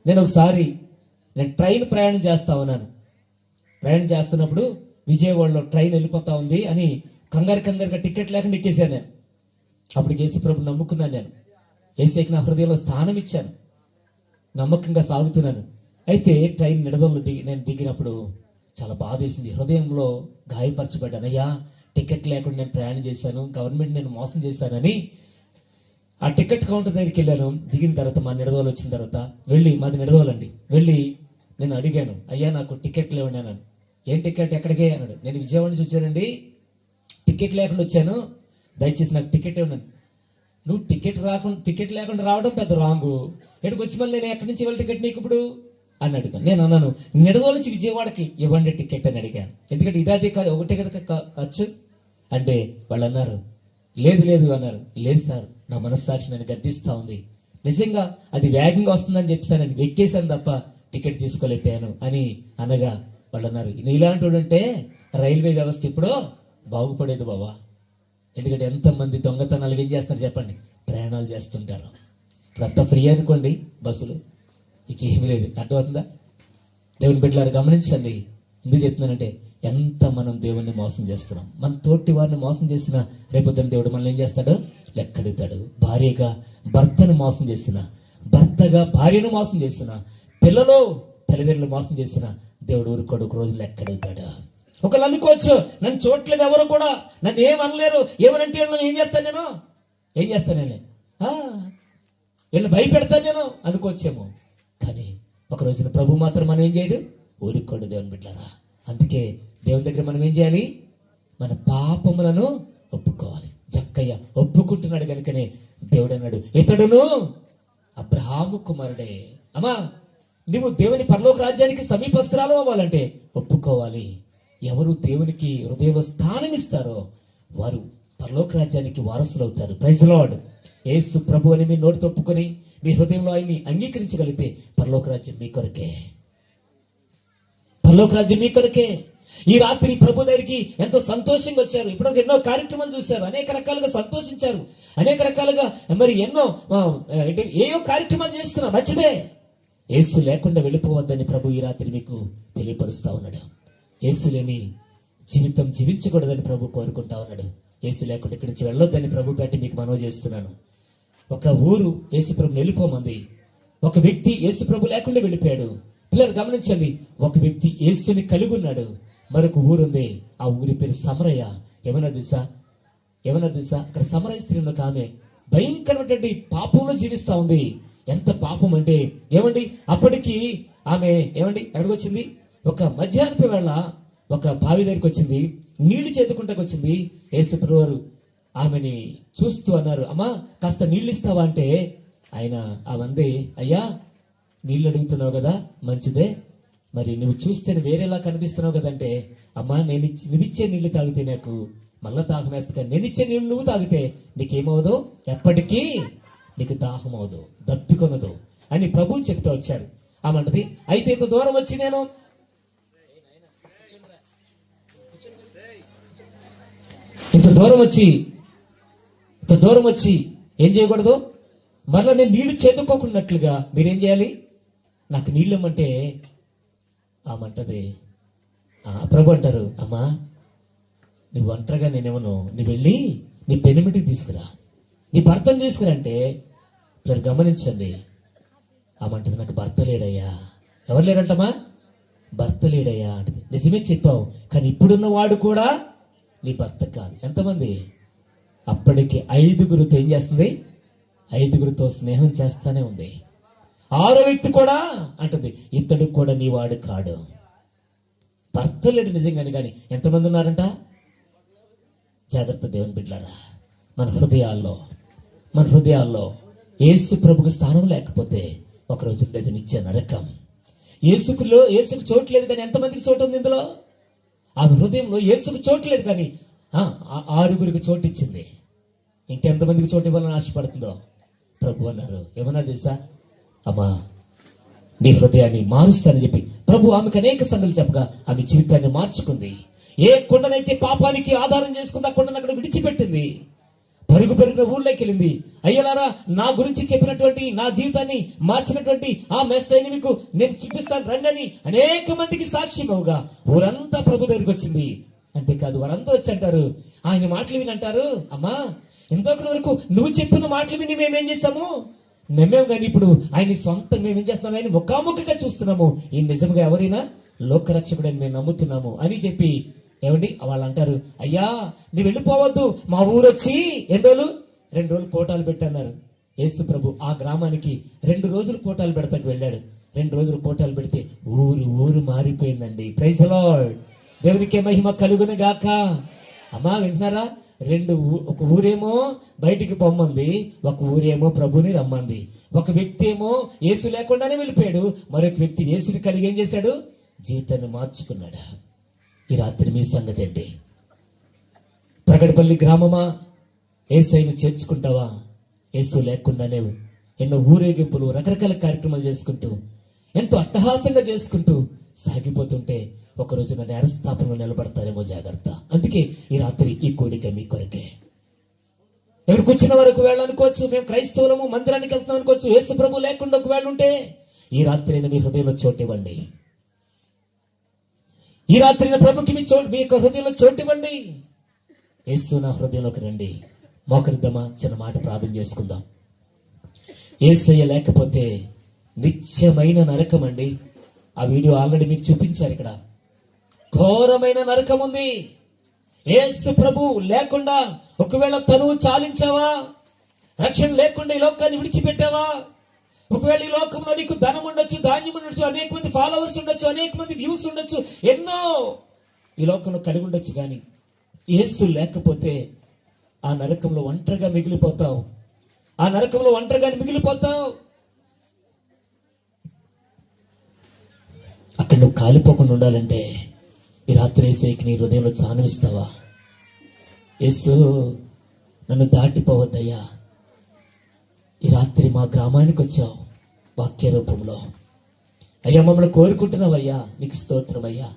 నేను ఒకసారి ట్రైన్ ప్రయాణం చేస్తా ఉన్నాను. ప్రయాణం చేస్తున్నప్పుడు విజయవాడలో ట్రైన్ వెళ్ళిపోతా ఉంది అని కంగారుగా టికెట్ లేకుండా ఎక్కేసాను నేను. అప్పుడు యేసు ప్రభు నమ్ముకున్నాను. నేను యేసుకి నా హృదయంలో స్థానం ఇచ్చాను, నమ్మకంగా సాగుతున్నాను. అయితే ట్రైన్ నిడదల్లో నేను దిగినప్పుడు చాలా బాధ వేసింది, హృదయంలో గాయపరచబడ్డాను. అయ్యా టికెట్ లేకుండా నేను ప్రయాణం చేశాను, గవర్నమెంట్ నేను మోసం చేశానని ఆ టికెట్ కౌంటర్ దగ్గరికి వెళ్ళాను. దిగిన తర్వాత మా నిడదవలు వచ్చిన తర్వాత మాది నిడదవలండి, వెళ్ళి నేను అడిగాను, అయ్యా నాకు టికెట్ లేవండి అన్నాను. ఏం టికెట్, ఎక్కడికే అన్నాడు. నేను విజయవాడ నుంచి వచ్చానండి, టికెట్ లేకుండా వచ్చాను, దయచేసి నాకు టికెట్ ఇవ్వను. నువ్వు టికెట్ లేకుండా రావడం పెద్ద రాంగు, ఎక్కడికి వచ్చి మళ్ళీ నేను ఎక్కడి నుంచి ఇవ్వాలి టికెట్ నీకు ఇప్పుడు అని అడుగుతాను. నేను అన్నాను, నిడదవల నుంచి విజయవాడకి ఇవ్వండి టికెట్ అని అడిగాను. ఎందుకంటే ఇదే ఒకటే కదా ఖర్చు అంటే వాళ్ళు అన్నారు, లేదు అన్నారు. లేదు సార్, నా మనస్సాక్షి నన్ను గద్దిస్తా ఉంది, నిజంగా అది వేగంగా వస్తుందని చెప్పానని ఎక్కేశాను తప్ప టికెట్ తీసుకోలేకపోయాను అని అనగా వాళ్ళు అన్నారు, నీలాంటి ఉంటే రైల్వే వ్యవస్థ ఇప్పుడు బాగుపడేది బాబా. ఎందుకంటే ఎంతమంది దొంగతనాలు ఏం చేస్తారు చెప్పండి, ప్రయాణాలు చేస్తుంటారు. ఇప్పుడు అంతా ఫ్రీ అనుకోండి బస్సులు, ఇక ఏమీ లేదు. అర్థమవుతుందా? దేవుని బిడ్డలారు గమనించండి. ఎందుకు చెప్తున్నానంటే, ఎంత మనం దేవుణ్ణి మోసం చేస్తున్నాం. మన తోటి వారిని మోసం చేసిన రేపొద్దున దేవుడు మనల్ని ఏం చేస్తాడు? లెక్కడుగుతాడు. భార్యగా భర్తను మోసం చేసిన, భర్తగా భార్యను మోసం చేసిన, పిల్లలు తల్లిదండ్రులు మోసం చేసిన దేవుడు ఊరుకోడు, ఒక రోజు లెక్కడుగుతాడు. ఒకళ్ళు అనుకోవచ్చు, నన్ను చూడట్లేదు ఎవరు కూడా, నన్ను ఏమనలేరు, ఏమనంటే ఏం చేస్తాను నేను వీళ్ళు భయపెడతాను నేను అనుకోవచ్చేమో. కానీ ఒక రోజున ప్రభు మాత్రం మనం ఏం చేయడు, ఊరుకోడు దేవుని బిడ్డలారా. అందుకే దేవుని దగ్గర మనం ఏం చేయాలి? మన పాపములను ఒప్పుకోవాలి. జక్కయ్య ఒప్పుకుంటున్నాడు కనుకనే దేవుడు అన్నాడు, ఇతడును అబ్రహాము కుమారుడే. అమ్మా, నువ్వు దేవుని పరలోక రాజ్యానికి సమీపస్తురాలు అవ్వాలంటే ఒప్పుకోవాలి. ఎవరు దేవునికి హృదయ స్థానం ఇస్తారో వారు పరలోక రాజ్యానికి వారసులు అవుతారు. Praise the Lord. యేసు ప్రభు అని మీ నోటితో ఒప్పుకొని మీ హృదయంలో ఆయన్ని అంగీకరించగలిగితే పరలోక రాజ్యం మీ కొరకే. పరలోక రాజ్యం మీ కొరకే. ఈ రాత్రి ప్రభు దగ్గరికి ఎంతో సంతోషంగా వచ్చారు. ఇప్పుడు ఎన్నో కార్యక్రమాలు చూశారు, అనేక రకాలుగా సంతోషించారు, అనేక రకాలుగా మరి ఎన్నో ఏయో కార్యక్రమాలు చేసుకున్నారు. మంచిదే. యేసు లేకుండా వెళ్ళిపోవద్దని ప్రభు ఈ రాత్రి మీకు తెలియపరుస్తా ఉన్నాడు. యేసు లేని జీవితం జీవించకూడదని ప్రభు కోరుకుంటా ఉన్నాడు. యేసు లేకుండా ఇక్కడి నుంచి వెళ్ళొద్దని ప్రభు పెట్టి మీకు మనవి చేస్తున్నాను. ఒక ఊరు యేసు ప్రభు వెళ్ళిపోమంది. ఒక వ్యక్తి యేసు ప్రభు లేకుండా వెళ్ళిపోయాడు. పిల్లలు గమనించండి, ఒక వ్యక్తి యేసుని కలిగి ఉన్నాడు. మరొక ఊరుంది, ఆ ఊరి పేరు సమరయ. ఏమన్నా తెలుసా? అక్కడ సమరయ స్త్రీ ఉన్న ఆమె భయంకరమైనటువంటి పాపంలో జీవిస్తా ఉంది. ఎంత పాపం అంటే ఏమండి, అప్పటికి ఆమె ఎక్కడికి వచ్చింది? ఒక మధ్యాహ్నపు వేళ ఒక బావి దగ్గరికి వచ్చింది, నీళ్లు చేతుకుంటకు వచ్చింది. యేసుప్రభు వారు ఆమెని చూస్తూ అన్నారు, అమ్మా కాస్త నీళ్ళు ఇస్తావా అంటే ఆయన ఆమె, అయ్యా నీళ్ళు అడుగుతున్నావు కదా, మంచిదే, మరి నువ్వు చూస్తే వేరేలా కనిపిస్తున్నావు కదంటే, అమ్మా నువ్విచ్చే నీళ్లు తాగితే నాకు మళ్ళా దాహం వేస్తా, నేను ఇచ్చే నీళ్ళు నువ్వు తాగితే నీకేమవదు, ఎప్పటికీ నీకు దాహం అవదు, దప్పికొనదు అని ప్రభు చెప్తూ వచ్చారు. ఆమంటది, అయితే ఇంత దూరం వచ్చి ఇంత దూరం వచ్చి ఏం చేయకూడదు? మరలా నేను నీళ్లు చేదుకోకున్నట్లుగా మీరేం చేయాలి? నాకు నీళ్ళు ఇమ్మంటే ఆమంటది, ప్రభు అంటారు, అమ్మా నువ్వు ఒంటరిగా నేనేమను, నువ్వు వెళ్ళి నీ పెనిమిటికి తీసుకురా, నీ భర్తను తీసుకురా అంటే, మీరు గమనించండి, ఆమంటది నాకు భర్త లేడయ్యా. ఎవరు లేరంటమ్మా? భర్త లేడయ్యా అంటది. నిజమే చెప్పావు, కానీ ఇప్పుడున్న వాడు కూడా నీ భర్త కాదు. ఎంతమంది? అప్పటికి 5గురితో ఏం చేస్తుంది? 5గురితో స్నేహం చేస్తానే ఉంది. 6వ వ్యక్తి కూడా అంటుంది, ఇతడు కూడా నీ వాడు కాడు. భర్త లేడు నిజంగానే, కానీ ఎంతమంది ఉన్నారంట? జాగ్రత్త దేవుని బిడ్డలారా, మన హృదయాల్లో యేసు ప్రభుకు స్థానం లేకపోతే ఒకరోజు ఉండేది నిత్య నరకం. యేసుకు చోటు లేదు, కానీ ఎంతమందికి చోటు ఉంది ఇందులో? ఆమె హృదయంలో యేసుకు చోటు లేదు, కానీ 6గురికి చోటు ఇచ్చింది. ఇంకెంతమందికి చోటు ఇవ్వాలని ఆశపడుతుందో ప్రభు అన్నారు. ఏమన్నా తెలుసా? అమ్మా నీ హృదయాన్ని మారుస్తానని చెప్పి ప్రభు ఆమెకు అనేక సంగతులు చెప్పగా ఆమె జీవితాన్ని మార్చుకుంది. ఏ కొండనైతే పాపానికి ఆధారం చేసుకుంది, ఆ కొండను అక్కడ విడిచిపెట్టింది. పరుగున ఊళ్ళోకి వెళ్ళింది. అయ్యలారా, నా గురించి చెప్పినటువంటి, నా జీవితాన్ని మార్చినటువంటి ఆ మెస్సైని మీకు నేను చూపిస్తాను రండి అని అనేక మందికి సాక్ష్యమవుగా ఊరంతా ప్రభు దగ్గరికి వచ్చింది. అంతేకాదు, వారంతా వచ్చి అంటారు, ఆయన మాటలు విని అంటారు, అమ్మా ఇంతకు వరకు నువ్వు చెప్పిన మాటలు విని మేమేం చేస్తాము, నమ్మేము, కానీ ఇప్పుడు ఆయన సొంతం మేమేం చేస్తున్నాము, ఆయన ముఖాముఖిగా చూస్తున్నాము, ఈ నిజంగా ఎవరైనా లోకరక్షకుడు అని మేము నమ్ముతున్నాము అని చెప్పి వాళ్ళు అంటారు, అయ్యా నువ్వు వెళ్ళిపోవద్దు, మా ఊరు వచ్చి 2 రోజులు కోటాలు పెట్టన్నారు. యేసు ప్రభు ఆ గ్రామానికి 2 రోజులు కోటాలు పెడతాకి వెళ్ళాడు. 2 రోజులు కోటాలు పెడితే ఊరు మారిపోయిందండి. Praise the lord. దేవునికే మహిమ కలుగును గాక. అమ్మా వింటున్నారా? ఒక ఊరేమో బయటికి పొమ్మంది, ఒక ఊరేమో ప్రభుని రమ్మంది. ఒక వ్యక్తి ఏమో యేసు లేకుండానే వెళ్ళిపోయాడు, మరొక వ్యక్తి యేసుని కలిగి ఏం చేశాడు? జీవితాన్ని మార్చుకున్నాడు. ఈ రాత్రి మీ సంగతి ఏంటి? ప్రగడపల్లి గ్రామమా? యేసయ్యను చేర్చుకుంటావా? యేసు లేకుండానే ఎన్నో ఊరేగింపులు, రకరకాల కార్యక్రమాలు చేసుకుంటూ, ఎంతో అట్టహాసంగా చేసుకుంటూ సాగిపోతుంటే ఒకరోజు నా నేరస్థాపనలో నిలబడతారేమో, జాగ్రత్త. అందుకే ఈ రాత్రి ఈ కోడిక మీ కొరకే. ఎవరికి వచ్చిన వరకు వెళ్ళనుకోవచ్చు, మేము క్రైస్తవులము మందిరానికి వెళ్తున్నాం అనుకోవచ్చు. యేసు ప్రభు లేకుండా ఒకవేళ ఉంటే ఈ రాత్రి మీ హృదయంలో చోటు ఇవ్వండి. ఈ రాత్రి ప్రభుకి మీ యొక్క హృదయంలో చోటు ఇవ్వండి. యేసు నా హృదయంలోకి రండి. మోకరిద్దామా? చిన్న మాట ప్రార్థన చేసుకుందాం. యేసయ్య లేకపోతే నిత్యమైన నరకం అండి. ఆ వీడియో ఆల్రెడీ మీకు చూపించారు. ఇక్కడ ఘోరమైన నరకం ఉంది. యేసు ప్రభు లేకుండా ఒకవేళ తనువు చాలించావా, రక్షణ లేకుండా ఈ లోకాన్ని విడిచిపెట్టావా, ఒకవేళ ఈ లోకంలో నీకు ధనం ఉండొచ్చు, ధాన్యం ఉండొచ్చు, అనేక మంది ఫాలోవర్స్ ఉండొచ్చు, అనేక మంది వ్యూస్ ఉండొచ్చు, ఎన్నో ఈ లోకంలో కలిగి ఉండొచ్చు కానీ యేసు లేకపోతే ఆ నరకంలో ఒంటరిగా మిగిలిపోతావు. ఆ నరకంలో ఒంటరిగా మిగిలిపోతావు. అక్కడ నువ్వు కాలిపోకుండా ఉండాలంటే ఈ రాత్రి యేసుకి నీ హృదయంలో చానవిస్తావా? యేసు, నన్ను దాటిపోవద్దయ్యా. ఈ రాత్రి మా గ్రామానికి వచ్చావు వాక్య రూపంలో. అయ్యా, మమ్మల్ని కోరుకుంటున్నావయ్యా, నీకు స్తోత్రమయ్యా.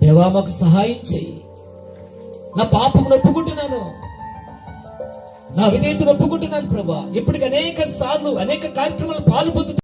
దేవా, మాకు సహాయం చెయ్యి. నా పాపం ఒప్పుకుంటున్నాను, నా విధేయతను ఒప్పుకుంటున్నాను ప్రభా. ఇప్పటికి అనేక సార్లు అనేక కార్యక్రమాలు పాల్పొందుతున్నాను.